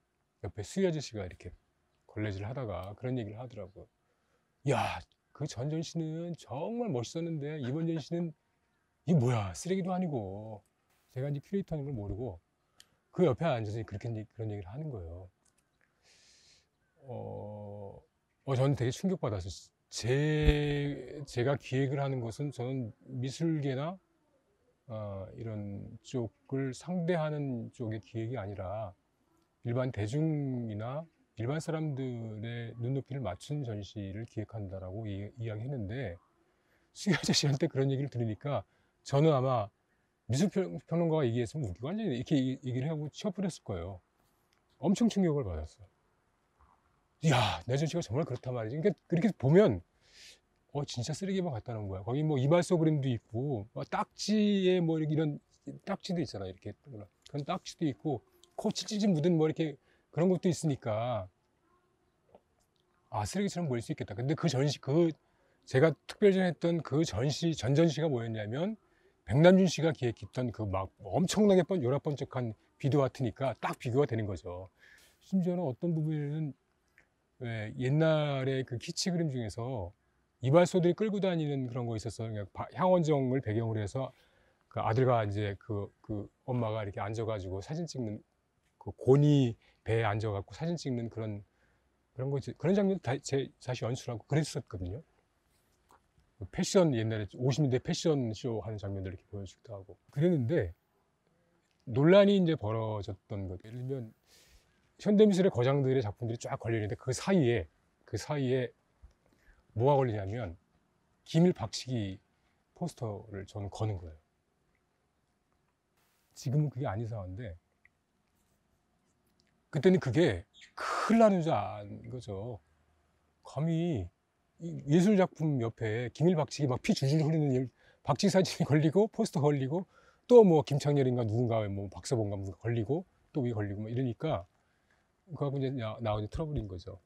옆에 수희 아저씨가 이렇게 걸레질을 하다가 그런 얘기를 하더라고요. 야, 그 전 전시는 정말 멋있었는데 이번 전시는 이게 뭐야, 쓰레기도 아니고. 제가 이제 큐레이터인 걸 모르고 그 옆에 앉아서 그런 얘기를 하는 거예요. 저는 되게 충격받았어요. 제가 기획을 하는 것은 저는 미술계나 이런 쪽을 상대하는 쪽의 기획이 아니라 일반 대중이나 일반 사람들의 눈높이를 맞춘 전시를 기획한다라고 이야기했는데, 수희 아저씨한테 그런 얘기를 들으니까 저는 아마 미술평론가가 얘기했으면 웃기고 완전히 이렇게 얘기를 하고 치워버렸을 거예요. 엄청 충격을 받았어요. 이야, 내 전시가 정말 그렇단 말이지. 그러니까 그렇게 보면 진짜 쓰레기만 갖다 놓은 거야. 거기 뭐 이발소 그림도 있고 딱지에 뭐 이런 딱지도 있잖아. 이렇게 그런 딱지도 있고 코 찔찔 묻은 뭐 이렇게 그런 것도 있으니까 쓰레기처럼 보일 수 있겠다. 근데 그 전시, 제가 특별전했던 그 전 전시가 뭐였냐면 백남준 씨가 기획했던 그 막 엄청나게 요란번쩍한 비디오 아트니까 딱 비교가 되는 거죠. 심지어는 어떤 부분에는 옛날에 그 키치 그림 중에서 이발소들이 끌고 다니는 그런 거 있었어요. 그냥 향원정을 배경으로 해서 그 아들과 이제 그 엄마가 이렇게 앉아가지고 사진 찍는, 그 고니 배에 앉아갖고 사진 찍는 그런 거, 그런 장면도 다시 연출하고 그랬었거든요. 패션, 옛날에 50년대 패션쇼 하는 장면들 이렇게 보여주기도 하고 그랬는데, 논란이 이제 벌어졌던 것, 예를 들면 현대미술의 거장들의 작품들이 쫙 걸려있는데 그 사이에 뭐가 걸리냐면 기밀 박치기 포스터를 저는 거는 거예요. 지금은 그게 안 이상한데 그때는 그게 큰일 나는 줄 안 거죠. 감히 예술 작품 옆에 기밀 박치기 막 피 줄줄 흐르는 박치기 사진이 걸리고 포스터 걸리고 또 뭐 김창렬인가 누군가 뭐 박서봉가 누군가 걸리고 또 위에 걸리고 막 이러니까 그하고 이제 나오는 트러블인 거죠.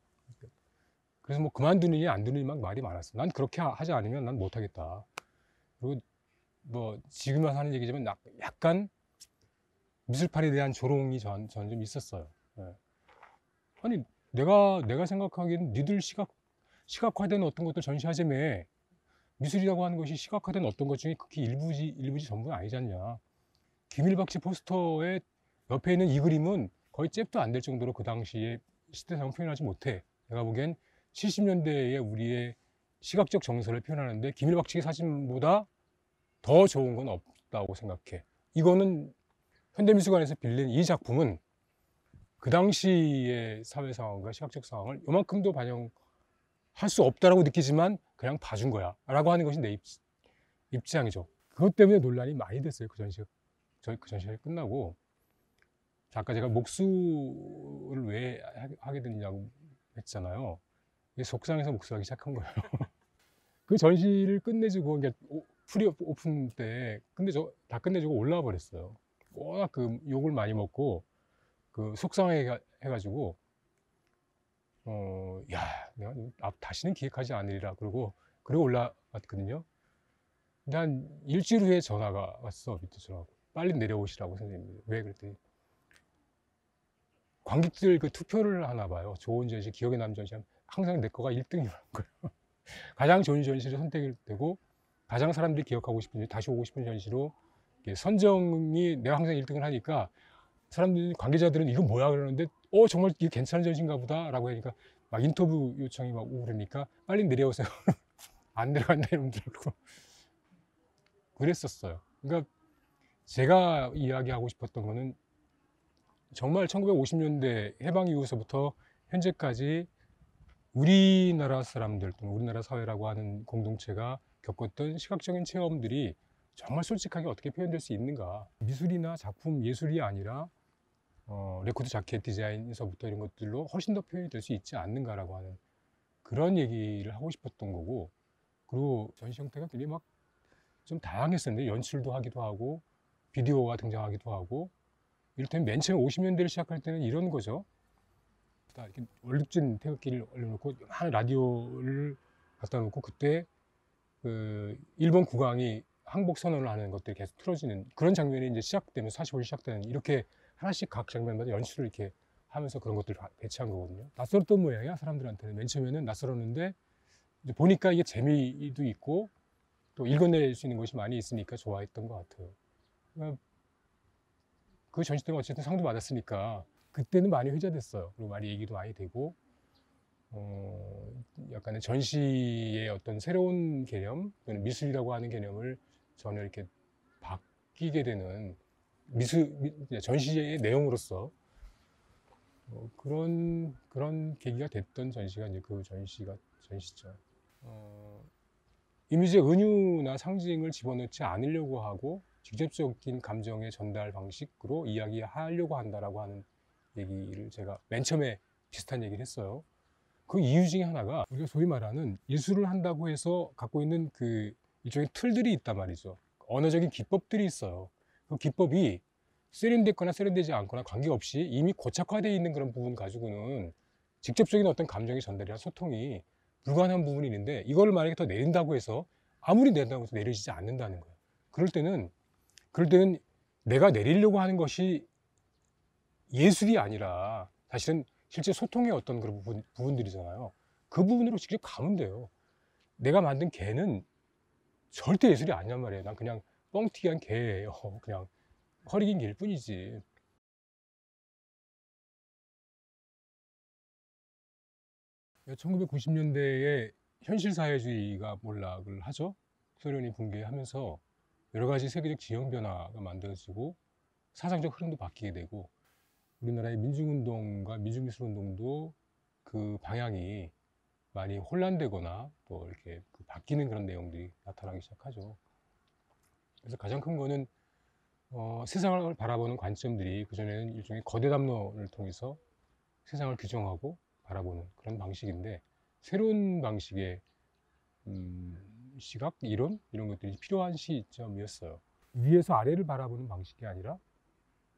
그래서 뭐 그만두느니 안 두느니 막 말이 많았어. 난 그렇게 하지 않으면 난 못하겠다. 그리고 뭐 지금만 하는 얘기지만 약간 미술판에 대한 조롱이 저는 좀 있었어요. 네. 아니 내가 생각하기에는 니들 시각화된 어떤 것들 전시하자며, 미술이라고 하는 것이 시각화된 어떤 것 중에 극히 일부지 전부는 아니지 않냐. 기밀박치 포스터의 옆에 있는 이 그림은 거의 잽도 안 될 정도로 그 당시에 시대상을 표현하지 못해. 내가 보기엔 70년대의 우리의 시각적 정서를 표현하는데 기밀박치기 사진보다 더 좋은 건 없다고 생각해. 이거는 현대미술관에서 빌린 이 작품은 그 당시의 사회 상황과 시각적 상황을 요만큼도 반영할 수 없다라고 느끼지만 그냥 봐준 거야 라고 하는 것이 내 입장이죠. 그것 때문에 논란이 많이 됐어요. 그 전시가 끝나고. 아까 제가 목수를 왜 하게 됐냐고 했잖아요. 속상해서 목수하기 시작한 거예요. 그 전시를 끝내주고, 그러니까 프리 오픈 때 다 끝내주고 올라와 버렸어요. 워낙 그 욕을 많이 먹고 그 속상해가지고 야, 내가 다시는 기획하지 않으리라 그러고 올라왔거든요. 근데 한 일주일 후에 전화가 왔어. 밑에 전화가. 빨리 내려오시라고 선생님이. 왜 그랬더니 관객들 그 투표를 하나 봐요. 좋은 전시, 기억에 남는 전시 하면 항상 내 거가 1등이라는 거예요. 가장 좋은 전시로 선택되고 가장 사람들이 기억하고 싶은, 다시 오고 싶은 전시로 선정이 내가 항상 1등을 하니까 사람들이, 관계자들은 이거 뭐야 그러는데 정말 이게 괜찮은 전시인가 보다 라고 하니까 막 인터뷰 요청이 막 오고 그러니까 빨리 내려오세요. 안 내려간다 이러더라고. 그랬었어요. 그러니까 제가 이야기하고 싶었던 거는 정말 1950년대 해방 이후서부터 현재까지 우리나라 사람들 또는 우리나라 사회라고 하는 공동체가 겪었던 시각적인 체험들이 정말 솔직하게 어떻게 표현될 수 있는가. 미술이나 작품 예술이 아니라 레코드 자켓 디자인에서부터 이런 것들로 훨씬 더 표현이 될 수 있지 않는가라고 하는 그런 얘기를 하고 싶었던 거고, 그리고 전시 형태가 되게 막 좀 다양했었는데 연출도 하기도 하고 비디오가 등장하기도 하고, 이를테면 맨 처음 50년대를 시작할 때는 이런 거죠. 이렇게 얼룩진 태극기를 올려놓고 한 라디오를 갖다 놓고 그때 그 일본 국왕이 항복 선언을 하는 것들이 계속 틀어지는 그런 장면이 이제 시작되면 45일 시작되는, 이렇게 하나씩 각 장면마다 연출을 이렇게 하면서 그런 것들을 배치한 거거든요. 낯설었던 모양이야 사람들한테는. 맨 처음에는 낯설었는데 이제 보니까 이게 재미도 있고 또 읽어낼 수 있는 것이 많이 있으니까 좋아했던 것 같아요. 그러니까 그 전시 때는 어쨌든 상도 받았으니까 그때는 많이 회자됐어요. 그리고 많이 얘기도 많이 되고, 약간의 전시의 어떤 새로운 개념 또는 미술이라고 하는 개념을 전혀 이렇게 바뀌게 되는 전시의 내용으로서 그런 계기가 됐던 전시가 이제 그 전시죠. 이미지의 은유나 상징을 집어넣지 않으려고 하고 직접적인 감정의 전달 방식으로 이야기하려고 한다라고 하는 얘기를 제가 맨 처음에 비슷한 얘기를 했어요. 그 이유 중에 하나가 우리가 소위 말하는 예술을 한다고 해서 갖고 있는 그 일종의 틀들이 있단 말이죠. 언어적인 기법들이 있어요. 그 기법이 세련됐거나 세련되지 않거나 관계없이 이미 고착화되어 있는 그런 부분 가지고는 직접적인 어떤 감정의 전달이나 소통이 불가능한 부분이 있는데, 이걸 만약에 더 내린다고 해서 아무리 내린다고 해서 내려지지 않는다는 거예요. 그럴 때는 내가 내리려고 하는 것이 예술이 아니라 사실은 실제 소통의 어떤 그런 부분들이잖아요. 그 부분으로 직접 가면 돼요. 내가 만든 개는 절대 예술이 아니란 말이에요. 난 그냥 뻥튀기한 개예요. 그냥 허리 긴 개일 뿐이지. 1990년대에 현실사회주의가 몰락을 하죠. 소련이 붕괴하면서 여러 가지 세계적 지형 변화가 만들어지고 사상적 흐름도 바뀌게 되고, 우리나라의 민중운동과 민중미술운동도 그 방향이 많이 혼란되거나 또 이렇게 바뀌는 그런 내용들이 나타나기 시작하죠. 그래서 가장 큰 거는 세상을 바라보는 관점들이 그전에는 일종의 거대 담론을 통해서 세상을 규정하고 바라보는 그런 방식인데, 새로운 방식의 시각, 이론 이런 것들이 필요한 시점이었어요. 위에서 아래를 바라보는 방식이 아니라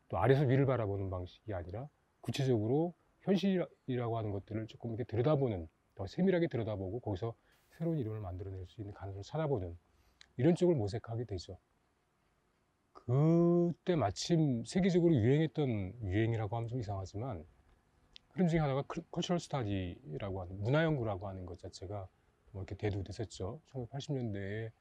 또 아래에서 위를 바라보는 방식이 아니라 구체적으로 현실이라고 하는 것들을 조금 이렇게 들여다보는, 더 세밀하게 들여다보고 거기서 새로운 이론을 만들어낼 수 있는 가능성을 찾아보는 이런 쪽을 모색하게 되죠. 그때 마침 세계적으로 유행했던, 유행이라고 하면 좀 이상하지만 그런 중에 하나가 컬처럴 스타디라고 하는 문화연구라고 하는 것 자체가 뭐 이렇게 대두됐었죠. 1980년대에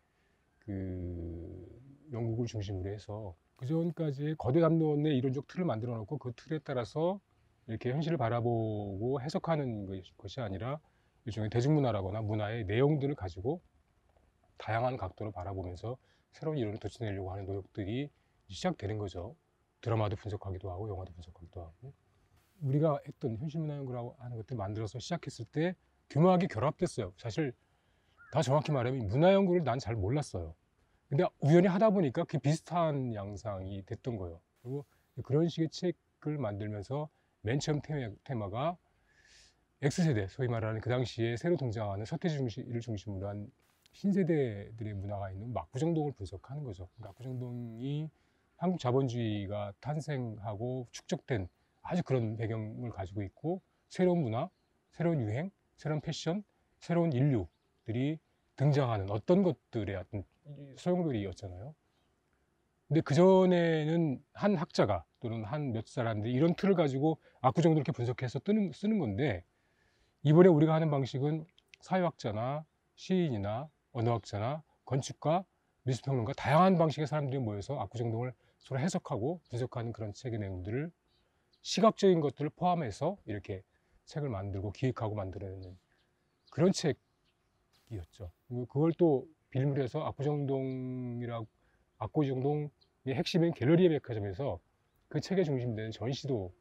그 영국을 중심으로 해서 그 전까지의 거대 담론의 이론적 틀을 만들어 놓고 그 틀에 따라서 이렇게 현실을 바라보고 해석하는 것이 아니라 일종의 대중문화라거나 문화의 내용들을 가지고 다양한 각도로 바라보면서 새로운 이론을 도출내려고 하는 노력들이 시작되는 거죠. 드라마도 분석하기도 하고 영화도 분석하기도 하고. 우리가 했던 현실문화연구라고 하는 것들 만들어서 시작했을 때 교묘하게 결합됐어요. 사실 더 정확히 말하면 문화연구를 난 잘 몰랐어요. 근데 우연히 하다 보니까 그 비슷한 양상이 됐던 거예요. 그리고 그런 식의 책을 만들면서 맨 처음 테마가 X세대, 소위 말하는 그 당시에 새로 등장하는 서태지를 중심으로 한 신세대들의 문화가 있는 압구정동을 분석하는 거죠. 그러니까 압구정동이 한국 자본주의가 탄생하고 축적된 아주 그런 배경을 가지고 있고, 새로운 문화, 새로운 유행, 새로운 패션, 새로운 인류들이 등장하는 어떤 것들의 어떤 소용돌이였잖아요. 근데 그전에는 한 학자가 또는 한 몇 사람들이 이런 틀을 가지고 압구정도 이렇게 분석해서 쓰는 건데, 이번에 우리가 하는 방식은 사회학자나 시인이나 언어학자나 건축가, 미술평론가 다양한 방식의 사람들이 모여서 압구정동을 서로 해석하고 분석하는 그런 책의 내용들을 시각적인 것들을 포함해서 이렇게 책을 만들고 기획하고 만들어내는 그런 책이었죠. 그걸 또 빌미로 해서 압구정동의 핵심인 갤러리의 백화점에서 그 책의 중심되는 전시도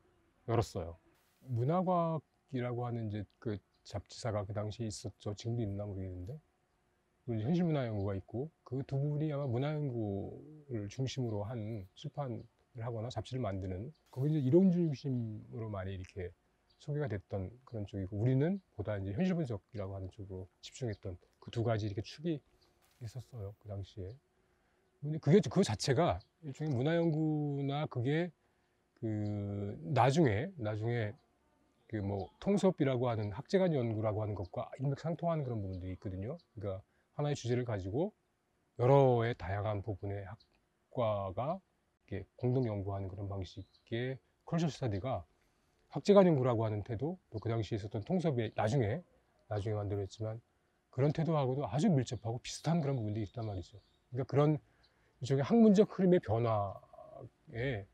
열었어요. 문화과학이라고 하는 이제 그 잡지사가 그 당시에 있었죠. 지금도 있나 모르겠는데. 현실문화연구가 있고 그 두 분이 아마 문화연구를 중심으로 한 출판을 하거나 잡지를 만드는 거기 이제 이론 중심으로 많이 이렇게 소개가 됐던 그런 쪽이고 우리는 보다 이제 현실 분석이라고 하는 쪽으로 집중했던 그 두 가지 이렇게 축이 있었어요. 그 당시에. 근데 그 자체가 일종의 문화연구나 그게 그 나중에 그 뭐 통섭이라고 하는 학제간 연구라고 하는 것과 일맥상통하는 그런 부분들이 있거든요. 그러니까 하나의 주제를 가지고 여러의 다양한 부분의 학과가 이렇게 공동 연구하는 그런 방식의 컬처 스터디가 학제간 연구라고 하는 태도, 또 그 당시에 있었던 통섭이 나중에 만들어졌지만 그런 태도하고도 아주 밀접하고 비슷한 그런 부분들이 있단 말이죠. 그러니까 그런 일종의 학문적 흐름의 변화에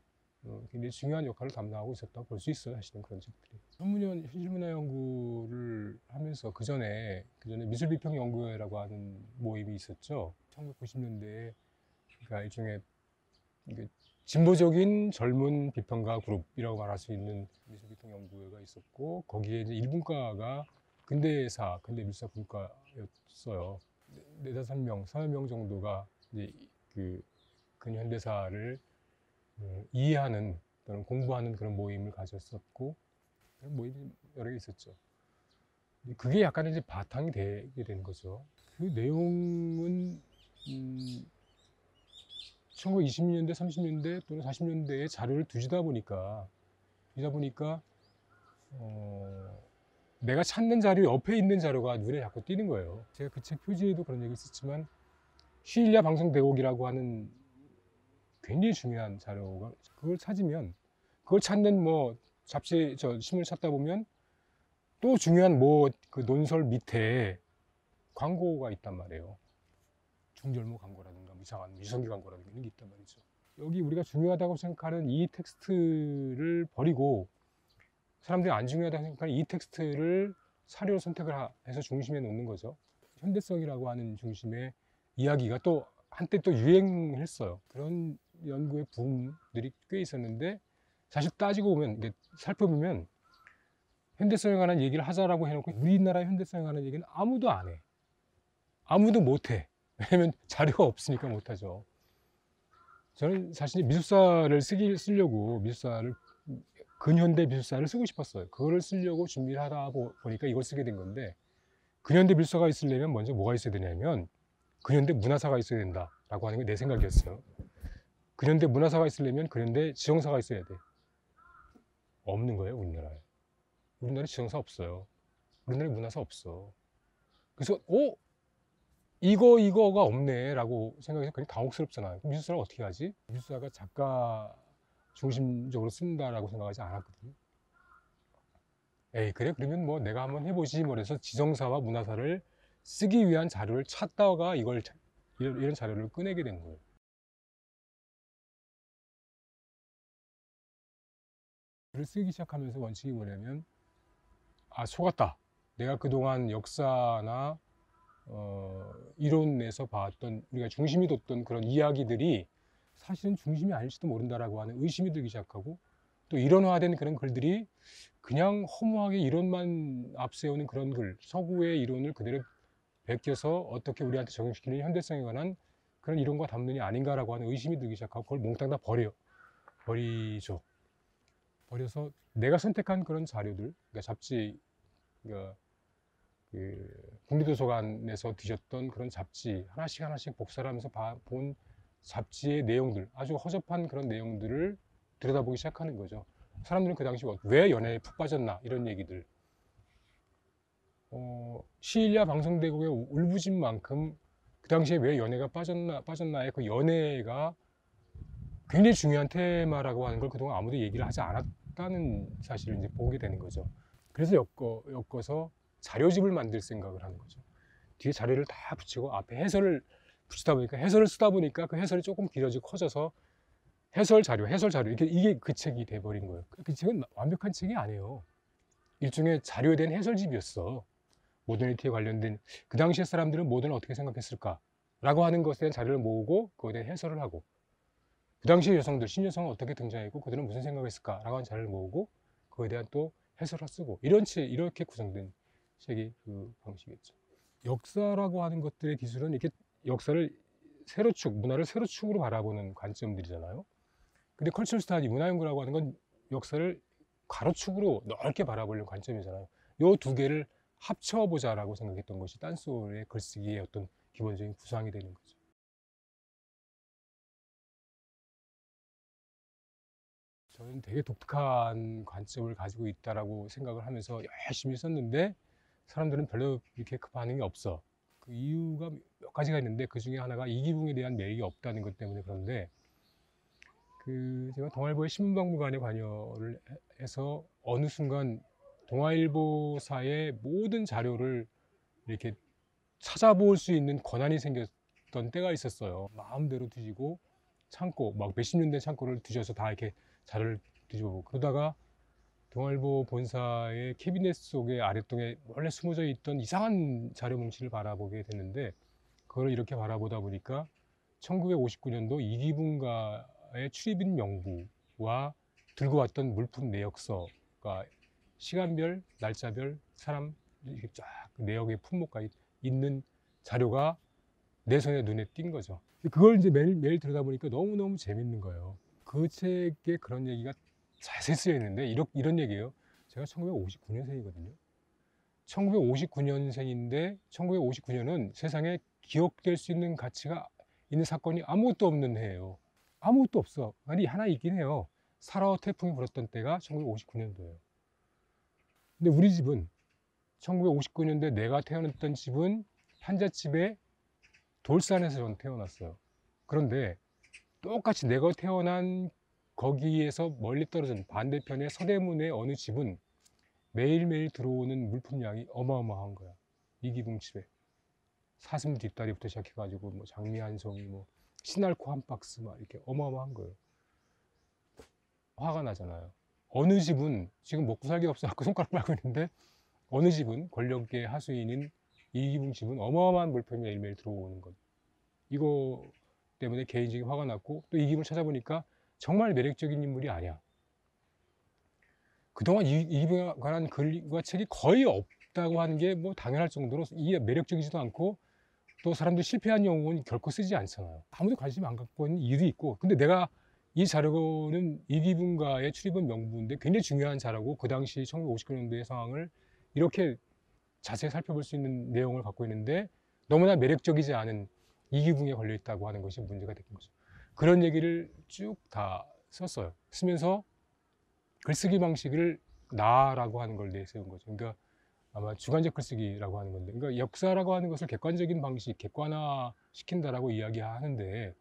굉장히 중요한 역할을 담당하고 있었다고 볼 수 있어요. 사실은 그런 책들이. 현실문화 연구를 하면서 그 전에 미술비평 연구회라고 하는 모임이 있었죠. 1990년대에 그러니까 일종의 진보적인 젊은 비평가 그룹이라고 말할 수 있는 미술비평 연구회가 있었고 거기에 이제 1분과가 근대사, 근대미술사 분과였어요. 4~5명, 3명 정도가 이제 그 근현대사를 이해하는 또는 공부하는 그런 모임을 가졌었고 그런 모임이 여러 개 있었죠. 그게 약간 이제 바탕이 되게 된 거죠. 그 내용은 1920년대, 30년대 또는 40년대에 자료를 뒤지다 보니까 내가 찾는 자료 옆에 있는 자료가 눈에 자꾸 띄는 거예요. 제가 그 책 표지에도 그런 얘기 있었지만 시일야 방송 대곡이라고 하는 굉장히 중요한 자료가 그걸 찾으면 그걸 찾는 뭐 잡지 신문을 찾다 보면 또 중요한 뭐 그 논설 밑에 광고가 있단 말이에요. 중절모 광고라든가 이상한 유성기 광고라든가 이런 게 있단 말이죠. 여기 우리가 중요하다고 생각하는 이 텍스트를 버리고 사람들이 안 중요하다고 생각하는 이 텍스트를 사료로 선택을 해서 중심에 놓는 거죠. 현대성이라고 하는 중심의 이야기가 또 한때 또 유행했어요. 그런 연구의 붐들이 꽤 있었는데 사실 따지고 보면 살펴보면 현대성에 관한 얘기를 하자라고 해놓고 우리나라 현대성에 관한 얘기는 아무도 안 해. 아무도 못 해. 왜냐면 자료가 없으니까 못 하죠. 저는 사실 미술사를 쓰려고 근현대 미술사를 쓰고 싶었어요. 그거를 쓰려고 준비를 하다 보니까 이걸 쓰게 된 건데 근현대 미술사가 있으려면 먼저 뭐가 있어야 되냐면 근현대 문화사가 있어야 된다라고 하는 게 내 생각이었어요. 근현대 문화사가 있으려면 근현대 지정사가 있어야 돼. 없는 거예요, 우리나라에. 우리나라에 지정사 없어요. 우리나라에 문화사 없어. 그래서 이거가 없네 라고 생각해서 그냥 당혹스럽잖아요. 미술사를 어떻게 하지? 미술사가 작가 중심적으로 쓴다라고 생각하지 않았거든요. 에이 그래? 그러면 뭐 내가 한번 해보지 뭐 그래서 지정사와 문화사를 쓰기 위한 자료를 찾다가 이런 자료를 꺼내게 된 거예요. 글을 쓰기 시작하면서 원칙이 뭐냐면 속았다. 내가 그동안 역사나 이론에서 봤던 우리가 중심이 뒀던 그런 이야기들이 사실은 중심이 아닐지도 모른다라고 하는 의심이 들기 시작하고 또 이론화된 그런 글들이 그냥 허무하게 이론만 앞세우는 그런 글, 서구의 이론을 그대로 베껴서 어떻게 우리한테 적용시키는 현대성에 관한 그런 이론과 담론이 아닌가라고 하는 의심이 들기 시작하고 그걸 몽땅 다 버리죠. 버려서 내가 선택한 그런 자료들, 그러니까 잡지, 그러니까 그 국립도서관에서 뒤졌던 그런 잡지 하나씩 복사를 하면서 본 잡지의 내용들, 아주 허접한 그런 내용들을 들여다보기 시작하는 거죠. 사람들은 그 당시 왜 연애에 푹 빠졌나 이런 얘기들, 시일야 방송대국의 울부짖만큼 그 당시에 왜 연애가 빠졌나의 그 연애가 굉장히 중요한 테마라고 하는 걸 그동안 아무도 얘기를 하지 않았다는 사실을 이제 보게 되는 거죠. 그래서 엮어서 자료집을 만들 생각을 하는 거죠. 뒤에 자료를 다 붙이고 앞에 해설을 붙이다 보니까 해설을 쓰다 보니까 그 해설이 조금 길어지고 커져서 해설 자료 이게 그 책이 돼버린 거예요. 그 책은 완벽한 책이 아니에요. 일종의 자료에 대한 해설집이었어. 모더니티에 관련된 그 당시의 사람들은 모던을 어떻게 생각했을까 라고 하는 것에 대한 자료를 모으고 그거에 대한 해설을 하고, 그 당시의 여성들, 신여성은 어떻게 등장했고 그들은 무슨 생각을 했을까 라고 하는 자료를 모으고 그거에 대한 또 해설을 쓰고, 이렇게 구성된 책이 그 방식이었죠. 역사라고 하는 것들의 기술은 이렇게 역사를 세로축, 문화를 세로축으로 바라보는 관점들이잖아요. 근데 컬처럴 스타디, 문화연구라고 하는 건 역사를 가로축으로 넓게 바라보는 관점이잖아요. 요 두 개를 합쳐보자라고 생각했던 것이 딴소울의 글쓰기의 어떤 기본적인 구상이 되는 거죠. 저는 되게 독특한 관점을 가지고 있다라고 생각을 하면서 열심히 썼는데 사람들은 별로 이렇게 그 반응이 없어. 그 이유가 몇 가지가 있는데 그 중에 하나가 이기붕에 대한 매력이 없다는 것 때문에 그런데, 제가 동아일보의 신문박물관에 관여를 해서 어느 순간 동아일보사의 모든 자료를 이렇게 찾아볼 수 있는 권한이 생겼던 때가 있었어요. 마음대로 뒤지고 창고, 막 몇십 년 된 창고를 뒤져서 다 이렇게 자료를 뒤져보고, 그러다가 동아일보 본사의 캐비넷 속의 아랫동에 원래 숨어져 있던 이상한 자료 뭉치를 바라보게 됐는데, 그걸 이렇게 바라보다 보니까 1959년도 이기붕가의 출입인 명부와 들고 왔던 물품 내역서가 시간별, 날짜별, 사람 이렇게 쫙 내역의 품목과 있는 자료가 내 손에 눈에 띈 거죠. 그걸 이제 매일 들여다보니까 너무너무 재밌는 거예요. 그 책에 그런 얘기가 자세히 쓰여 있는데 이런 얘기예요. 제가 1959년생이거든요. 1959년생인데 1959년은 세상에 기억될 수 있는 가치가 있는 사건이 아무것도 없는 해예요. 아무것도 없어. 아니, 하나 있긴 해요. 사라워 태풍이 불었던 때가 1959년도예요. 근데 우리 집은 1959년도에 내가 태어났던 집은 판잣집에 돌산에서 전 태어났어요. 그런데 똑같이 내가 태어난 거기에서 멀리 떨어진 반대편의 서대문의 어느 집은 매일매일 들어오는 물품량이 어마어마한 거야. 이기붕 집에 사슴 뒷다리부터 시작해가지고 뭐 장미 한 송이, 뭐 시날코 한 박스, 막 이렇게 어마어마한 거예요. 화가 나잖아요. 어느 집은 지금 먹고 살기 없어갖고 손가락 빨고 있는데, 어느 집은 권력계 하수인인 이기붕 집은 어마어마한 물품이 매일매일 들어오는 것. 이거 때문에 개인적인 화가 났고, 또 이기붕을 찾아보니까 정말 매력적인 인물이 아니야. 그동안 이기붕에 관한 글과 책이 거의 없다고 하는 게 뭐 당연할 정도로 이게 매력적이지도 않고, 또 사람들이 실패한 영웅은 결코 쓰지 않잖아요. 아무도 관심 안 갖고 있는 이유도 있고, 근데 내가 이 자료는 이기붕가의 출입은 명부인데 굉장히 중요한 자료고, 그 당시 1959년도의 상황을 이렇게 자세히 살펴볼 수 있는 내용을 갖고 있는데 너무나 매력적이지 않은 이기붕에 걸려 있다고 하는 것이 문제가 된 거죠. 그런 얘기를 쭉 다 썼어요. 쓰면서 글쓰기 방식을 나라고 하는 걸 내세운 거죠. 그러니까 아마 주관적 글쓰기라고 하는 건데, 그러니까 역사라고 하는 것을 객관적인 방식, 객관화 시킨다라고 이야기하는데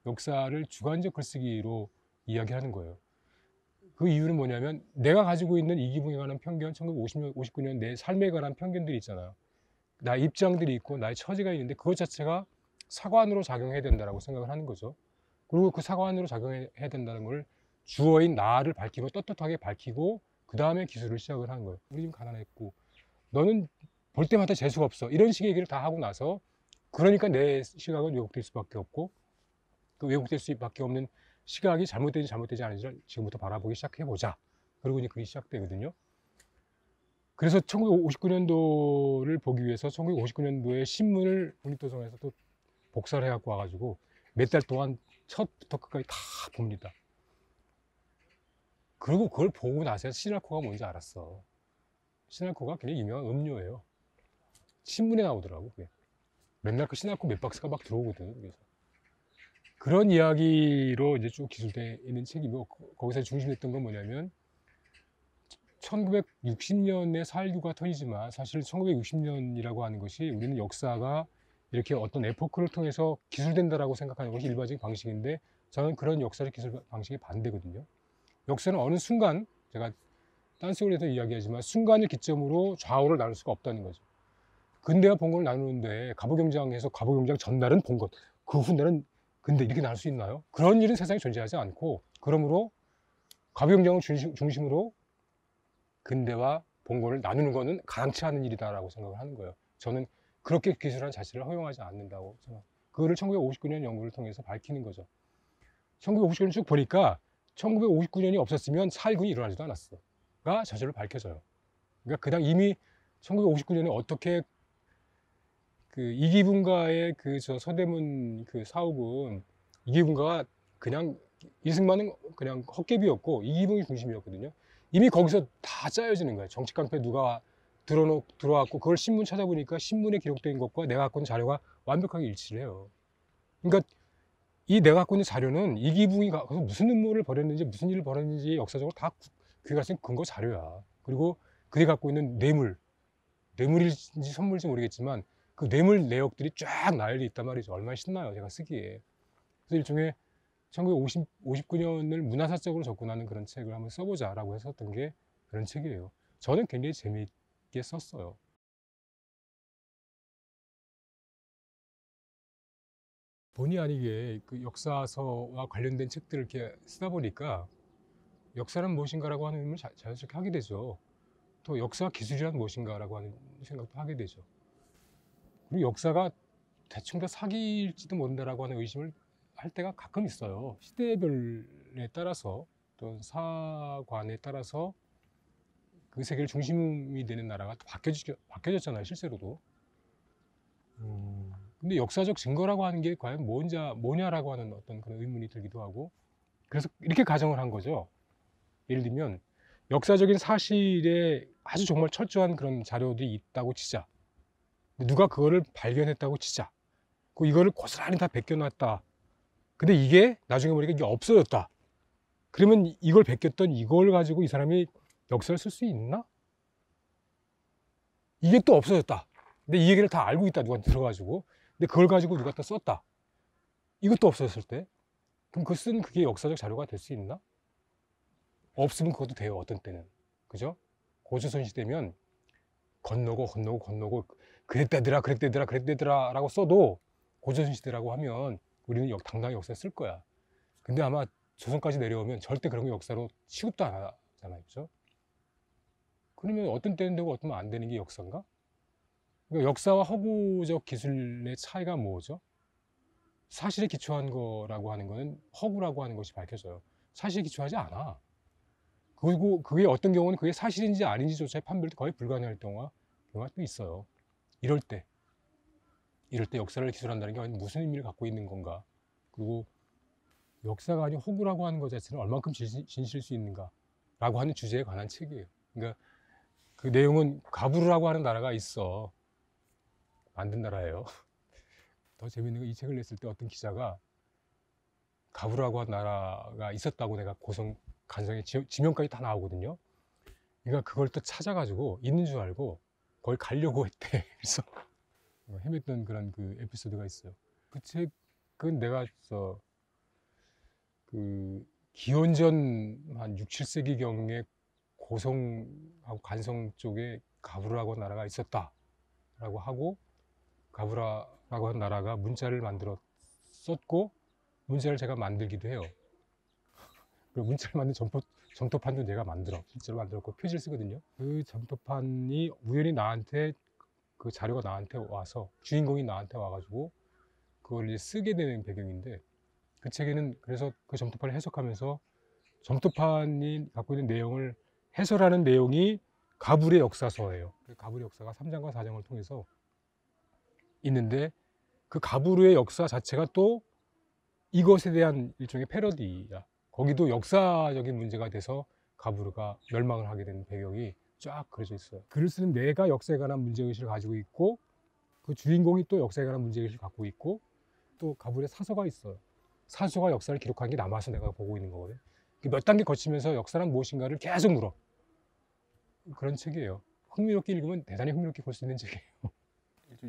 역사를 주관적 글쓰기로 이야기하는 거예요. 그 이유는 뭐냐면, 내가 가지고 있는 이기붕에 관한 편견, 1950년, 59년 내 삶에 관한 편견들이 있잖아요. 나의 입장들이 있고 나의 처지가 있는데 그것 자체가 사관으로 작용해야 된다고 생각을 하는 거죠. 그리고 그 사관으로 작용해야 된다는 걸 주어인 나를 밝히고 떳떳하게 밝히고 그 다음에 기술을 시작을 하는 거예요. 우리 좀 가난했고 너는 볼 때마다 재수가 없어, 이런 식의 얘기를 다 하고 나서, 그러니까 내 시각은 왜곡될 수밖에 없고, 그 왜곡될 수밖에 없는 시각이 잘못되지 않은지를 지금부터 바라보기 시작해보자. 그리고 이제 그게 시작되거든요. 그래서 1959년도를 보기 위해서 1959년도에 신문을 국립도서관에서 또 복사를 해갖고 와가지고 몇 달 동안 첫부터 끝까지 다 봅니다. 그리고 그걸 보고 나서 시날코가 뭔지 알았어. 시날코가 굉장히 유명한 음료예요. 신문에 나오더라고, 그게. 맨날 그 시날코 몇 박스가 막 들어오거든. 그래서 그런 이야기로 이제 쭉 기술되어 있는 책이고, 거기서 중심됐던 건 뭐냐면 1960년의 살규가 터지지만 사실 1960년이라고 하는 것이, 우리는 역사가 이렇게 어떤 에포크를 통해서 기술된다라고 생각하는 것이 일반적인 방식인데, 저는 그런 역사적 기술 방식에 반대거든요. 역사는 어느 순간, 제가 딴소리에서 이야기하지만 순간을 기점으로 좌우를 나눌 수가 없다는 거죠. 근대와 봉건을 나누는데 갑오경장에서 갑오경장 전날은 봉건, 그 후날은 근데 이렇게 나눌 수 있나요? 그런 일은 세상에 존재하지 않고, 그러므로 가부경쟁을 중심으로 근대와 봉건을 나누는 것은 가당치 않은 일이다라고 생각을 하는 거예요. 저는 그렇게 기술하는 자체를 허용하지 않는다고 생각. 그거를 1959년 연구를 통해서 밝히는 거죠. 1959년 쭉 보니까 1959년이 없었으면 사일군이 일어나지도 않았어가 저절로 밝혀져요. 그러니까 그당 이미 1959년에 어떻게 그 이기붕가의 그 저 서대문 그 사옥은 이기붕가가 그냥 이승만은 그냥 헛개비였고 이기붕이 중심이었거든요. 이미 거기서 다 짜여지는 거예요. 정치 깡패 누가 들어왔고 그걸 신문 찾아보니까 신문에 기록된 것과 내가 갖고 있는 자료가 완벽하게 일치를 해요. 그러니까 이 내가 갖고 있는 자료는 이기붕이 가서 무슨 음모를 벌였는지 무슨 일을 벌였는지 역사적으로 다 그게 가진 근거 자료야. 그리고 그게 갖고 있는 뇌물인지 선물인지 모르겠지만 그 뇌물 내역들이 쫙 나열돼 있단 말이죠. 얼마나 신나요, 제가 쓰기에. 그래서 일종의 1959년을 문화사적으로 접근하는 그런 책을 한번 써보자라고 했었던 게 그런 책이에요. 저는 굉장히 재미있게 썼어요. 본의 아니게 그 역사서와 관련된 책들을 이렇게 쓰다 보니까 역사는 무엇인가라고 하는 의문을 자연스럽게 하게 되죠. 또 역사 기술이란 무엇인가라고 하는 생각도 하게 되죠. 그리고 역사가 대충 다 사기일지도 모른다라고 하는 의심을 할 때가 가끔 있어요. 시대별에 따라서 또 사관에 따라서 그 세계를 중심이 되는 나라가 또 바뀌어졌잖아요, 실제로도. 근데 역사적 증거라고 하는 게 과연 뭐냐라고 하는 어떤 그런 의문이 들기도 하고, 그래서 이렇게 가정을 한 거죠. 예를 들면 역사적인 사실에 아주 정말 철저한 그런 자료들이 있다고 치자. 누가 그거를 발견했다고 치자. 그 이거를 고스란히 다 베껴놨다. 근데 이게 나중에 보니까 이게 없어졌다. 그러면 이걸 베꼈던 이걸 가지고 이 사람이 역사를 쓸 수 있나? 이게 또 없어졌다. 근데 이 얘기를 다 알고 있다, 누가 들어가지고. 근데 그걸 가지고 누가 또 썼다. 이것도 없어졌을 때. 그럼 그게 역사적 자료가 될 수 있나? 없으면 그것도 돼요, 어떤 때는. 그죠? 고조선 시대면 건너고 그랬대더라 라고 써도 고조선 시대라고 하면 우리는 당당히 역사를 쓸 거야. 근데 아마 조선까지 내려오면 절대 그런 게 역사로 취급도 안 하잖아요. 그죠? 그러면 어떤 때는 되고 어떤 때는 안 되는 게 역사인가? 그러니까 역사와 허구적 기술의 차이가 뭐죠? 사실에 기초한 거라고 하는 거는 허구라고 하는 것이 밝혀져요. 사실에 기초하지 않아. 그리고 그게 어떤 경우는 그게 사실인지 아닌지조차의 판별도 거의 불가능할 경우가 또 있어요. 이럴 때 역사를 기술한다는 게 무슨 의미를 갖고 있는 건가? 그리고 역사가 아닌 허구라고 하는 것 자체는 얼만큼 진실일 수 있는가? 라고 하는 주제에 관한 책이에요. 그러니까 그 내용은 가부르라고 하는 나라가 있어. 만든 나라예요. 더 재밌는 건 이 책을 냈을 때 어떤 기자가 가부르라고 하는 나라가 있었다고 내가 간성에 지명까지 다 나오거든요. 그러니까 그걸 또 찾아가지고 있는 줄 알고 거기 가려고 했대. 그래서 헤맸던 그런 그 에피소드가 있어요. 그 책은 내가 그 기원전 한 6, 7세기경에 고성하고 간성 쪽에 가부르라고 하는 나라가 있었다라고 하고, 가부라라고 하는 나라가 문자를 만들어 썼고 문자를 제가 만들기도 해요. 그 문자를 만든 점토판도 내가 실제로 만들었고 표지를 쓰거든요. 그 점토판이 우연히 나한테 그 자료가 나한테 와서 주인공이 나한테 와가지고 그걸 이제 쓰게 되는 배경인데, 그 책에는 그래서 그 점토판을 해석하면서 점토판이 갖고 있는 내용을 해설하는 내용이 가불의 역사서예요. 그 가불의 역사가 3장과 4장을 통해서 있는데, 그 가부르의 역사 자체가 또 이것에 대한 일종의 패러디야. 거기도 역사적인 문제가 돼서 가부르가 멸망을 하게 되는 배경이 쫙 그려져 있어요. 글을 쓰는 내가 역사에 관한 문제의식을 가지고 있고, 그 주인공이 또 역사에 관한 문제의식을 갖고 있고, 또 가부르의 사서가 있어요. 사서가 역사를 기록한 게 남아서 내가 보고 있는 거거든. 몇 단계 거치면서 역사란 무엇인가를 계속 물어. 그런 책이에요. 흥미롭게 읽으면 대단히 흥미롭게 볼 수 있는 책이에요.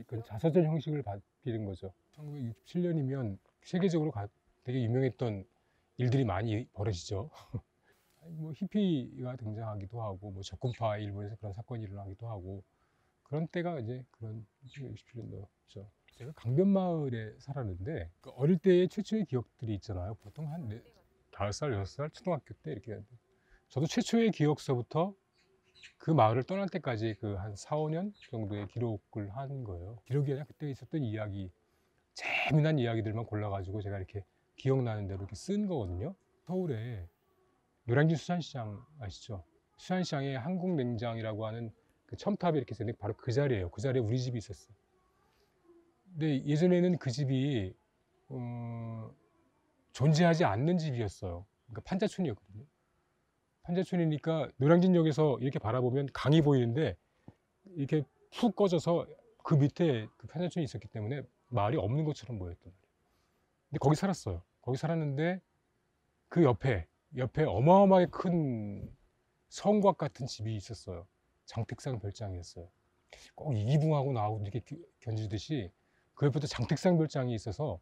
그 자서전 형식을 빌은 거죠. 1967년이면 세계적으로 되게 유명했던 일들이 많이 벌어지죠. 뭐 히피가 등장하기도 하고, 뭐 적군파 일본에서 그런 사건이 일어나기도 하고, 그런 때가 이제 그런 67년도죠. 제가 강변마을에 살았는데 그 어릴 때의 최초의 기억들이 있잖아요. 보통 한 5살, 6살 초등학교 때 이렇게 하는데 저도 최초의 기억서부터 그 마을을 떠날 때까지 그 한 4, 5년 정도의 기록을 한 거예요. 기록이 아니라 그때 있었던 이야기, 재미난 이야기들만 골라가지고 제가 이렇게 기억나는 대로 이렇게 쓴 거거든요. 서울에 노량진 수산시장 아시죠? 수산시장에 한국냉장이라고 하는 그 첨탑이 이렇게 있었는데 바로 그 자리예요. 그 자리에 우리 집이 있었어요. 근데 예전에는 그 집이 존재하지 않는 집이었어요. 그러니까 판자촌이었거든요. 판자촌이니까 노량진역에서 이렇게 바라보면 강이 보이는데 이렇게 푹 꺼져서 그 밑에 그 판자촌이 있었기 때문에 마을이 없는 것처럼 보였단 말이에요. 근데 거기 살았어요. 거기 살았는데 그 옆에 어마어마하게 큰 성곽 같은 집이 있었어요. 장택상 별장이었어요. 꼭 이기붕하고 나하고 이렇게 견지듯이 그 옆에도 장택상 별장이 있어서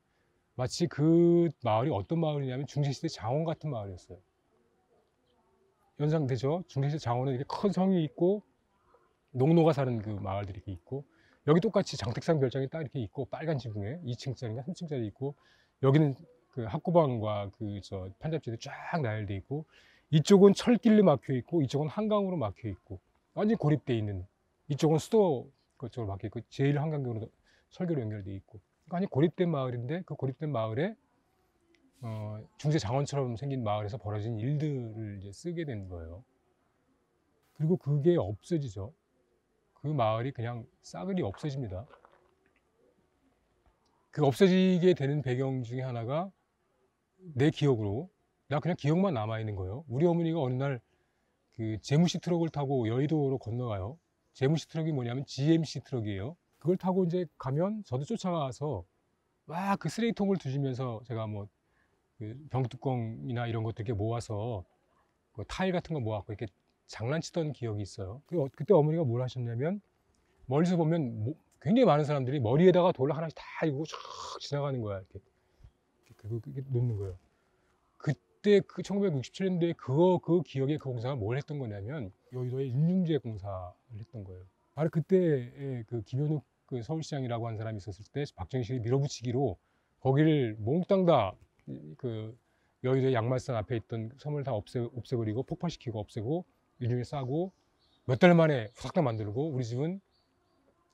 마치 그 마을이 어떤 마을이냐면 중세시대 장원 같은 마을이었어요. 연상되죠? 중세시대 장원은 이렇게 큰 성이 있고 농노가 사는 그 마을들이 이렇게 있고 여기 똑같이 장택상 별장이 딱 이렇게 있고 빨간 지붕에 2층짜리인가 3층짜리 있고 여기는 그 학구방과 그 저 판잡지들이 쫙 나열돼 있고 이쪽은 철길로 막혀 있고 이쪽은 한강으로 막혀 있고 완전히 고립돼 있는 이쪽은 수도 그쪽으로 막혀 있고 제일 한강으로 설교로 연결돼 있고 그러니까 아니 고립된 마을인데 그 고립된 마을에 중세 장원처럼 생긴 마을에서 벌어진 일들을 이제 쓰게 된 거예요. 그리고 그게 없어지죠. 그 마을이 그냥 싸그리 없어집니다. 그 없어지게 되는 배경 중에 하나가 내 기억으로 나 그냥 기억만 남아 있는 거예요. 우리 어머니가 어느 날 그 제무시 트럭을 타고 여의도로 건너가요. 제무시 트럭이 뭐냐면 GMC 트럭이에요. 그걸 타고 이제 가면 저도 쫓아가서 막 그 쓰레기통을 뒤지면서 제가 뭐 그 병뚜껑이나 이런 것들 이렇게 모아서 그 타일 같은 거 모아갖고 이렇게 장난치던 기억이 있어요. 그때 어머니가 뭘 하셨냐면 멀리서 보면 굉장히 많은 사람들이 머리에다가 돌을 하나씩 다 이고 쫙 지나가는 거야. 이렇게 놓는 거예요. 그때 그 1967년도에 그 기억에 그 공사가 뭘 했던 거냐면 여의도에 윤중제 공사를 했던 거예요. 바로 그때 그 김현욱 그 서울시장이라고 하는 사람이 있었을 때 박정희식이 밀어붙이기로 거기를 몽땅 다 그 여의도의 양말산 앞에 있던 섬을 다 없애버리고 폭파시키고 없애고 윤중에 싸고 몇 달 만에 후싹 다 만들고 우리 집은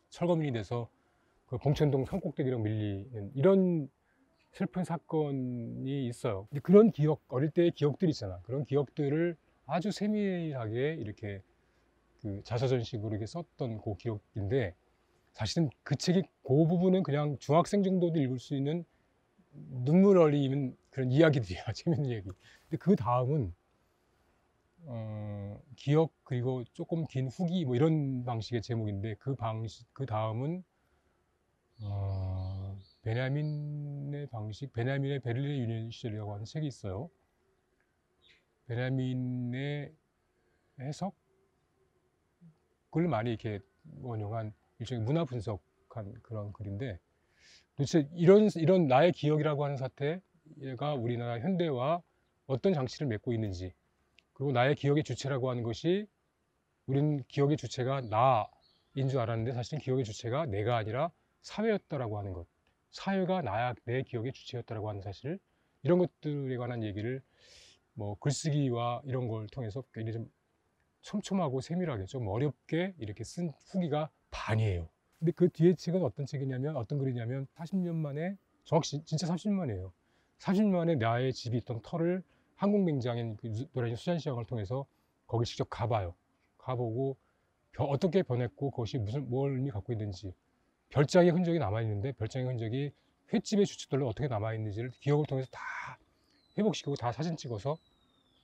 철거민이 돼서 그 봉천동 산꼭대기로 밀리는 이런 슬픈 사건이 있어요. 근데 그런 기억, 어릴 때의 기억들이 있잖아. 그런 기억들을 아주 세밀하게 이렇게 그 자서전식으로 이렇게 썼던 그 기억인데 사실은 그 책이 그 부분은 그냥 중학생 정도도 읽을 수 있는 눈물 어리는 그런 이야기들이야. 재밌는 얘기. 근데 그 다음은 기억 그리고 조금 긴 후기 뭐 이런 방식의 제목인데 그 다음은 베냐민의 방식, 베냐민의 베를린 유년 시절이라고 하는 책이 있어요. 베냐민의 해석을 많이 이렇게 원용한 일종의 문화 분석한 그런 글인데 도대체 이런 나의 기억이라고 하는 사태가 우리나라 현대와 어떤 장치를 맺고 있는지 그리고 나의 기억의 주체라고 하는 것이 우리는 기억의 주체가 나인 줄 알았는데 사실은 기억의 주체가 내가 아니라 사회였다라고 하는 것 사회가 내 기억의 주체였다라고 하는 사실 이런 것들에 관한 얘기를 뭐 글쓰기와 이런 걸 통해서 굉장히 좀 촘촘하고 세밀하게 좀 어렵게 이렇게 쓴 후기가 반이에요. 근데 그 뒤에 책은 어떤 책이냐면 어떤 글이냐면 40년 만에 정확히 진짜 30년 만이에요. 30년 만에 나의 집이 있던 터를 한국냉장인 그 노량진 수산시장을 통해서 거기 직접 가봐요. 가보고 어떻게 변했고 그것이 뭘 의미 갖고 있는지 별장의 흔적이 남아있는데 별장의 흔적이 횟집의 주춧돌로 어떻게 남아있는지를 기억을 통해서 다 회복시키고 다 사진 찍어서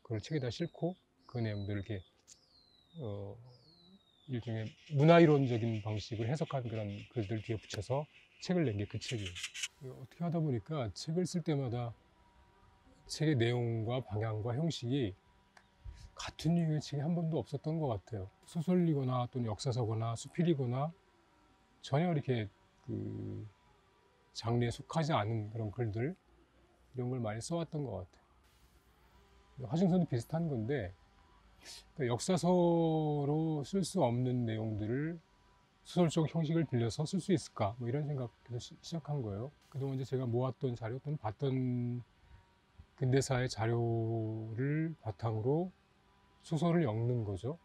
그걸 책에다 싣고 그 내용들을 이렇게 일종의 문화이론적인 방식으로 해석한 그런 글들 뒤에 붙여서 책을 낸 게 그 책이에요. 어떻게 하다 보니까 책을 쓸 때마다 책의 내용과 방향과 형식이 같은 유형의 책이 한 번도 없었던 것 같아요. 소설이거나 또는 역사서거나 수필이거나 전혀 이렇게 그 장르에 속하지 않은 그런 글들 이런 걸 많이 써왔던 것 같아요. 화증선도 비슷한 건데 그러니까 역사서로 쓸 수 없는 내용들을 소설적 형식을 빌려서 쓸 수 있을까? 뭐 이런 생각에서 시작한 거예요. 그동안 이제 제가 모았던 자료 또는 봤던 근대사의 자료를 바탕으로 소설을 엮는 거죠.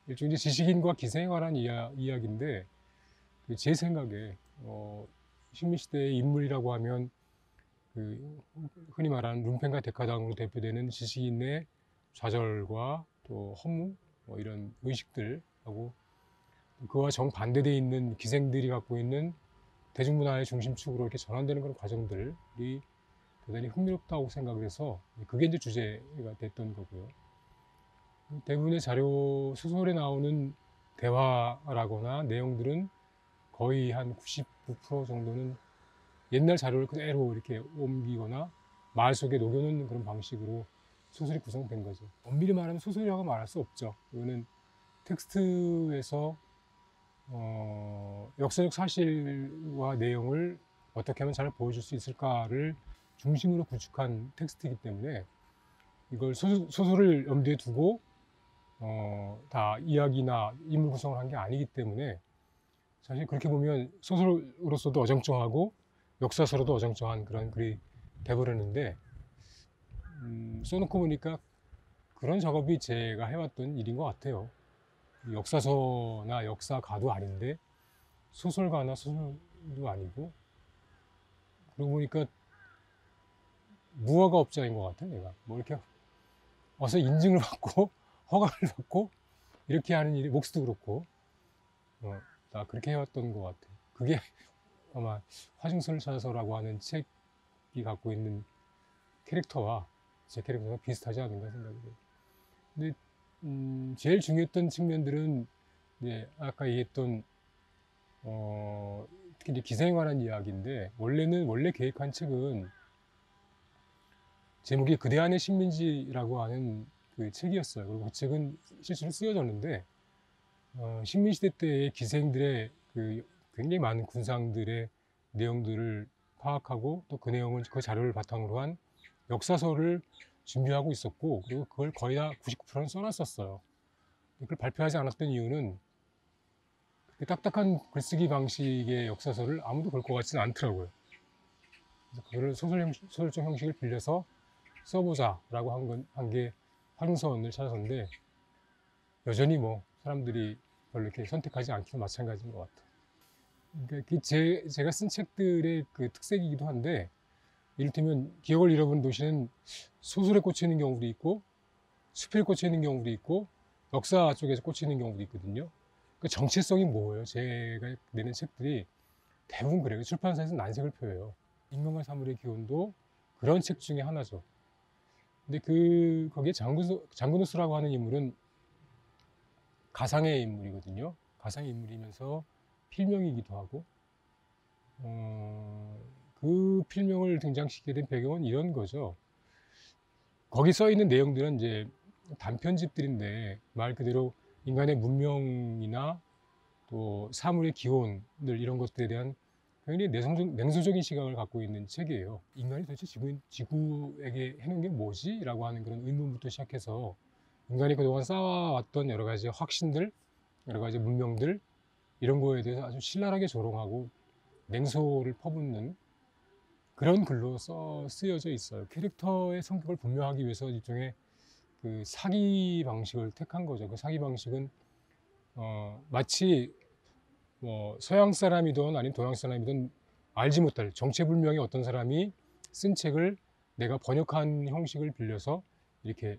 일종의 지식인과 기생에 관한 이야기인데, 제 생각에 식민시대의 인물이라고 하면 그 흔히 말하는 룸펜과 데카당으로 대표되는 지식인의 좌절과 또 허무 뭐 이런 의식들하고 그와 정반대되어 있는 기생들이 갖고 있는 대중문화의 중심축으로 이렇게 전환되는 그런 과정들이 대단히 흥미롭다고 생각을 해서 그게 이제 주제가 됐던 거고요. 대부분의 자료 소설에 나오는 대화라거나 내용들은 거의 한 99% 정도는 옛날 자료를 그대로 이렇게 옮기거나 말 속에 녹여놓는 그런 방식으로 소설이 구성된 거죠. 엄밀히 말하면 소설이라고 말할 수 없죠. 이거는 텍스트에서 역사적 사실과 내용을 어떻게 하면 잘 보여줄 수 있을까를 중심으로 구축한 텍스트이기 때문에 이걸 소설을 염두에 두고 다 이야기나 인물 구성을 한 게 아니기 때문에 사실 그렇게 보면 소설로서도 어정쩡하고 역사서로도 어정쩡한 그런 글이 돼버렸는데 써놓고 보니까 그런 작업이 제가 해왔던 일인 것 같아요. 역사서나 역사가도 아닌데 소설가나 소설도 아니고 그러고 보니까 무화과 업자인 것 같아. 내가 뭐 이렇게 와서 인증을 받고 허가를 받고 이렇게 하는 일이 목수도 그렇고 나 그렇게 해왔던 것 같아. 그게 아마 화중선을 찾아서라고 하는 책이 갖고 있는 캐릭터와 제 캐릭터가 비슷하지 않은가 생각이 돼요. 근데 제일 중요했던 측면들은 이제 아까 얘기했던 특히 이제 기생에 관한 이야기인데 원래 계획한 책은 제목이 그대 안의 식민지라고 하는 그 책이었어요. 그리고 그 책은 실제로 쓰여졌는데 식민시대 때의 기생들의 그 굉장히 많은 군상들의 내용들을 파악하고 또 그 내용을 그 자료를 바탕으로 한 역사서를 준비하고 있었고 그리고 그걸 거의 다 99%는 써놨었어요. 그걸 발표하지 않았던 이유는 딱딱한 글쓰기 방식의 역사서를 아무도 볼 것 같지는 않더라고요. 그래서 그거를 소설적 형식을 빌려서 써보자라고 한 게 활용선을 찾아서인데 여전히 뭐 사람들이 별로 이렇게 선택하지 않기도 마찬가지인 것 같아요. 그러니까 제가 쓴 책들의 그 특색이기도 한데 이를테면 기억을 잃어버린 도시는 소설에 꽂히는 경우도 있고 수필에 꽂히는 경우도 있고 역사 쪽에서 꽂히는 경우도 있거든요. 그 정체성이 뭐예요? 제가 내는 책들이 대부분 그래요. 출판사에서 난색을 표해요. 인간과 사물의 기원도 그런 책 중에 하나죠. 근데 거기에 장군우스라고 하는 인물은 가상의 인물이거든요. 가상의 인물이면서 필명이기도 하고 그 필명을 등장시키게 된 배경은 이런 거죠. 거기 써 있는 내용들은 이제 단편집들인데 말 그대로 인간의 문명이나 또 사물의 기원들 이런 것들에 대한 굉장히 냉소적인 시각을 갖고 있는 책이에요. 인간이 도대체 지구에게 해놓은 게 뭐지? 라고 하는 그런 의문부터 시작해서 인간이 그동안 쌓아왔던 여러 가지 확신들, 여러 가지 문명들 이런 거에 대해서 아주 신랄하게 조롱하고 냉소를 퍼붓는 그런 글로 쓰여져 있어요. 캐릭터의 성격을 분명하기 위해서 일종의 그 사기 방식을 택한 거죠. 그 사기 방식은 마치 뭐 서양 사람이든 아니면 동양 사람이든 알지 못할 정체불명의 어떤 사람이 쓴 책을 내가 번역한 형식을 빌려서 이렇게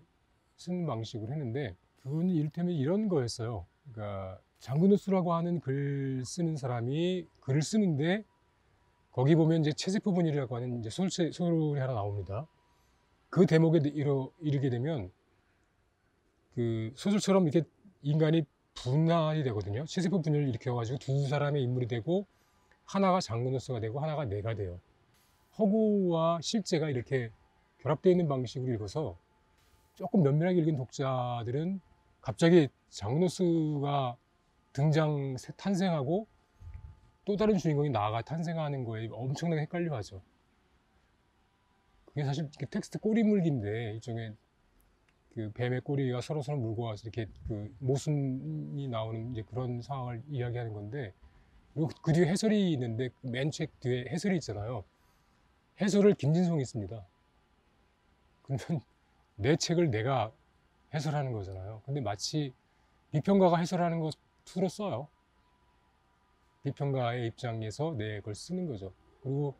쓴 방식으로 했는데 그거는 이를테면 이런 거였어요. 그러니까 장근우스라고 하는 글 쓰는 사람이 글을 쓰는데 거기 보면 이제 체세포 분열이라고 하는 이제 소설이 하나 나옵니다. 그 대목에 이르게 되면 그 소설처럼 이렇게 인간이 분할이 되거든요. 체세포 분열을 일으켜가지고 두 사람의 인물이 되고 하나가 장근우스가 되고 하나가 내가 돼요. 허구와 실제가 이렇게 결합되어 있는 방식으로 읽어서 조금 면밀하게 읽은 독자들은 갑자기 장근우스가 탄생하고 또 다른 주인공이 나가 탄생하는 거에 엄청나게 헷갈려 하죠. 그게 사실 텍스트 꼬리물기인데 일종의 그 뱀의 꼬리가 서로 물고 와서 이렇게 그 모순이 나오는 이제 그런 상황을 이야기하는 건데, 그리고 그 뒤에 해설이 있는데 맨 책 뒤에 해설이 있잖아요. 해설을 김진성이 씁니다. 그러면 내 책을 내가 해설하는 거잖아요. 근데 마치 비평가가 해설하는 것으로 써요. 비평가의 입장에서 내 걸 쓰는 거죠. 그리고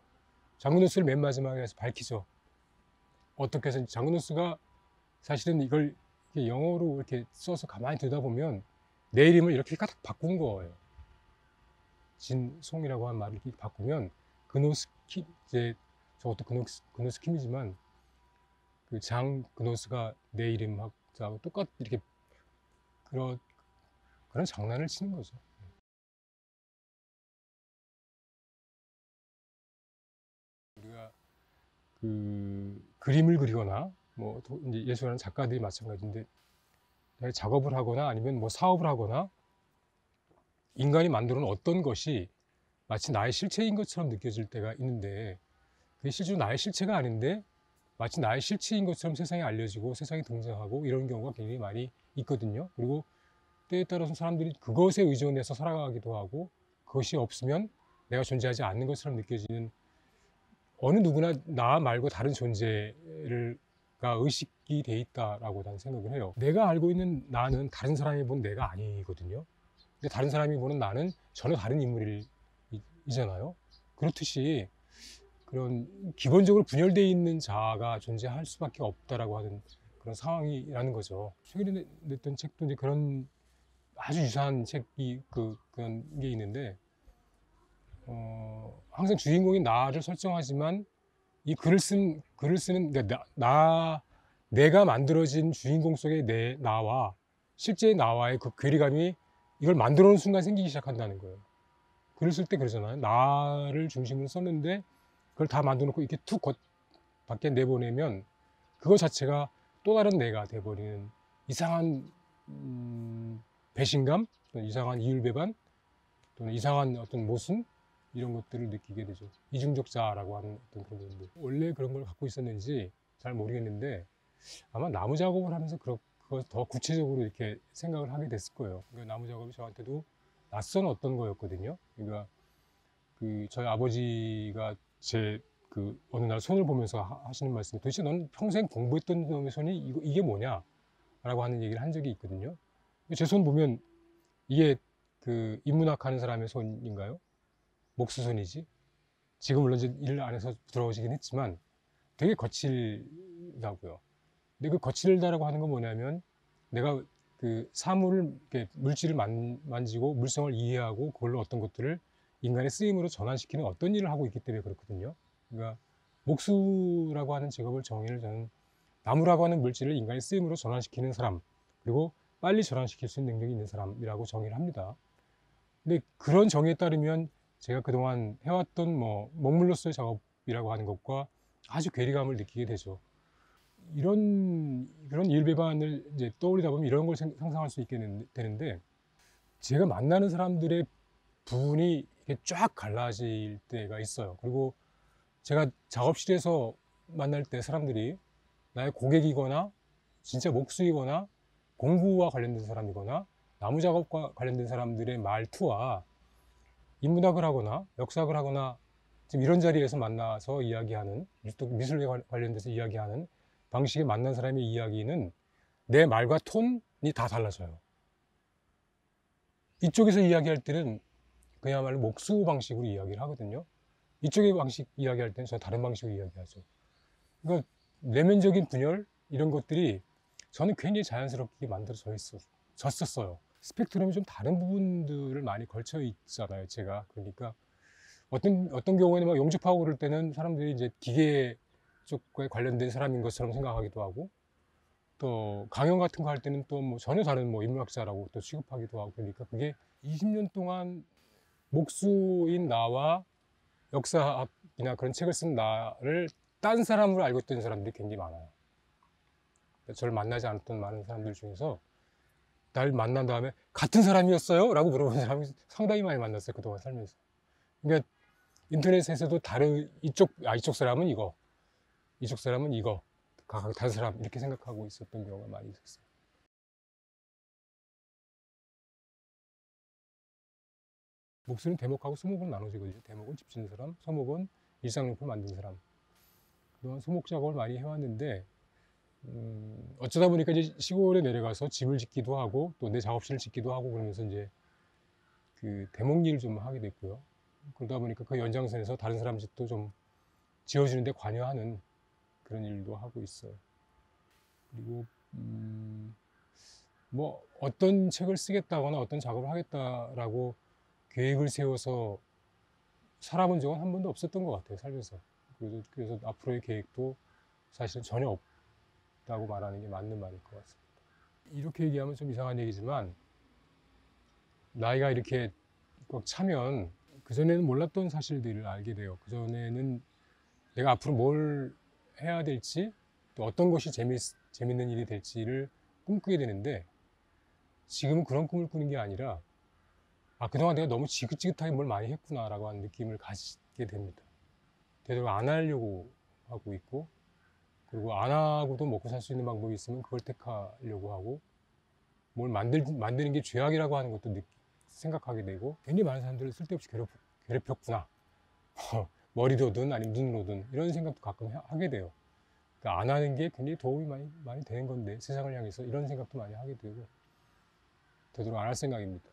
장근우스를 맨 마지막에 밝히죠. 어떻게 해서 장근우스가 사실은 이걸 이렇게 영어로 이렇게 써서 가만히 듣다 보면 내 이름을 이렇게 까딱 바꾼 거예요. 진송이라고 한 말을 이렇게 바꾸면 그노스키, 이제 저것도 그노스킴이지만 그 장 그노스가 내 이름하고 똑같 이렇게 그런 장난을 치는 거죠. 우리가 그 그림을 그리거나 뭐 이제 예술하는 작가들이 마찬가지인데, 작업을 하거나 아니면 뭐 사업을 하거나 인간이 만들어 놓은 어떤 것이 마치 나의 실체인 것처럼 느껴질 때가 있는데, 그게 실제로 나의 실체가 아닌데 마치 나의 실체인 것처럼 세상에 알려지고 세상에 등장하고 이런 경우가 굉장히 많이 있거든요. 그리고 때에 따라서 사람들이 그것에 의존해서 살아가기도 하고, 그것이 없으면 내가 존재하지 않는 것처럼 느껴지는, 어느 누구나 나 말고 다른 존재가 의식이 돼 있다라고 나는 생각을 해요. 내가 알고 있는 나는 다른 사람이 본 내가 아니거든요. 근데 다른 사람이 보는 나는 전혀 다른 인물이잖아요. 그렇듯이 그런 기본적으로 분열되어 있는 자아가 존재할 수밖에 없다라고 하는 그런 상황이라는 거죠. 최근에 냈던 책도 이제 그런 아주 유사한 책이 그런 게 있는데, 항상 주인공이 나를 설정하지만 이 글을 쓰는, 그러니까 내가 만들어진 주인공 속의 나와 실제의 나와의 그 괴리감이 이걸 만들어 놓은 순간 생기기 시작한다는 거예요. 글을 쓸 때 그러잖아요. 나를 중심으로 썼는데 그걸 다 만들어 놓고 이렇게 툭 밖에 내보내면 그거 자체가 또 다른 내가 돼버리는 이상한 배신감, 또는 이상한 이율배반, 또는 이상한 어떤 모순, 이런 것들을 느끼게 되죠. 이중적자라고 하는 어떤 그런 부분들. 원래 그런 걸 갖고 있었는지 잘 모르겠는데, 아마 나무 작업을 하면서 그걸 더 구체적으로 이렇게 생각을 하게 됐을 거예요. 그러니까 나무 작업이 저한테도 낯선 어떤 거였거든요. 그러니까 저희 아버지가 어느 날 손을 보면서 하시는 말씀이, 도대체 넌 평생 공부했던 놈의 손이 이게 뭐냐? 라고 하는 얘기를 한 적이 있거든요. 제 손 보면 이게 인문학 하는 사람의 손인가요? 목수손이지. 지금 물론 이제 일 안 해서 들어오시긴 했지만 되게 거칠다고요. 근데 그 거칠다라고 하는 건 뭐냐면, 내가 사물을, 물질을 만지고 물성을 이해하고 그걸로 어떤 것들을 인간의 쓰임으로 전환시키는 어떤 일을 하고 있기 때문에 그렇거든요. 그러니까 목수라고 하는 직업을 정의를 저는 나무라고 하는 물질을 인간의 쓰임으로 전환시키는 사람, 그리고 빨리 전환시킬 수 있는 능력이 있는 사람이라고 정의를 합니다. 근데 그런 정의에 따르면 제가 그동안 해왔던 먹물로서의 작업이라고 하는 것과 아주 괴리감을 느끼게 되죠. 그런 일배반을 이제 떠올리다 보면 이런 걸 상상할 수 있게 되는데, 제가 만나는 사람들의 부분이 이렇게 쫙 갈라질 때가 있어요. 그리고 제가 작업실에서 만날 때 사람들이 나의 고객이거나 진짜 목수이거나 공부와 관련된 사람이거나 나무 작업과 관련된 사람들의 말투와 인문학을 하거나 역사학을 하거나 지금 이런 자리에서 만나서 이야기하는, 또 미술에 관련돼서 이야기하는 방식에 만난 사람의 이야기는 내 말과 톤이 다 달라져요. 이쪽에서 이야기할 때는 그야말로 목수 방식으로 이야기를 하거든요. 이쪽의 방식 이야기할 때는 저는 다른 방식으로 이야기하죠. 그러니까 내면적인 분열, 이런 것들이 저는 굉장히 자연스럽게 만들어졌었어요. 스펙트럼이 좀 다른 부분들을 많이 걸쳐 있잖아요, 제가. 그러니까 어떤 경우에는 막 용접하고 그럴 때는 사람들이 이제 기계 쪽에 관련된 사람인 것처럼 생각하기도 하고, 또 강연 같은 거 할 때는 또 전혀 다른 인문학자라고 또 취급하기도 하고, 그러니까 그게 20년 동안 목수인 나와 역사학이나 그런 책을 쓴 나를 딴 사람으로 알고 있던 사람들이 굉장히 많아요. 저를 만나지 않았던 많은 사람들 중에서 날 만난 다음에 같은 사람이었어요? 라고 물어보는 사람이 상당히 많이 만났어요, 그동안 살면서. 그러니까 인터넷에서도 이쪽 사람은 이거, 이쪽 사람은 이거, 각각 다른 사람 이렇게 생각하고 있었던 경우가 많이 있었어요. 목수는 대목하고 소목으로 나눠지거든요. 대목은 집 짓는 사람, 소목은 일상용품 만드는 사람. 그동안 소목 작업을 많이 해왔는데 어쩌다 보니까 이제 시골에 내려가서 집을 짓기도 하고 또 내 작업실을 짓기도 하고 그러면서 이제 그 대목 일을 좀 하게 됐고요. 그러다 보니까 그 연장선에서 다른 사람 집도 좀 지어주는데 관여하는 그런 일도 하고 있어요. 그리고 뭐 어떤 책을 쓰겠다거나 어떤 작업을 하겠다라고 계획을 세워서 살아본 적은 한 번도 없었던 것 같아요, 살면서. 그래서 앞으로의 계획도 사실은 전혀 없다고 말하는 게 맞는 말일 것 같습니다. 이렇게 얘기하면 좀 이상한 얘기지만 나이가 이렇게 꽉 차면 그전에는 몰랐던 사실들을 알게 돼요. 그전에는 내가 앞으로 뭘 해야 될지 또 어떤 것이 재밌는 일이 될지를 꿈꾸게 되는데 지금은 그런 꿈을 꾸는 게 아니라 그동안 내가 너무 지긋지긋하게 뭘 많이 했구나라고 하는 느낌을 가지게 됩니다. 되도록 안 하려고 하고 있고 그리고 안 하고도 먹고 살 수 있는 방법이 있으면 그걸 택하려고 하고 뭘 만드는 게 죄악이라고 하는 것도 생각하게 되고 괜히 많은 사람들을 쓸데없이 괴롭혔구나. 머리로든 아니면 눈으로든 이런 생각도 가끔 하게 돼요. 그러니까 안 하는 게 굉장히 도움이 많이 되는 건데 세상을 향해서 이런 생각도 많이 하게 되고 되도록 안 할 생각입니다.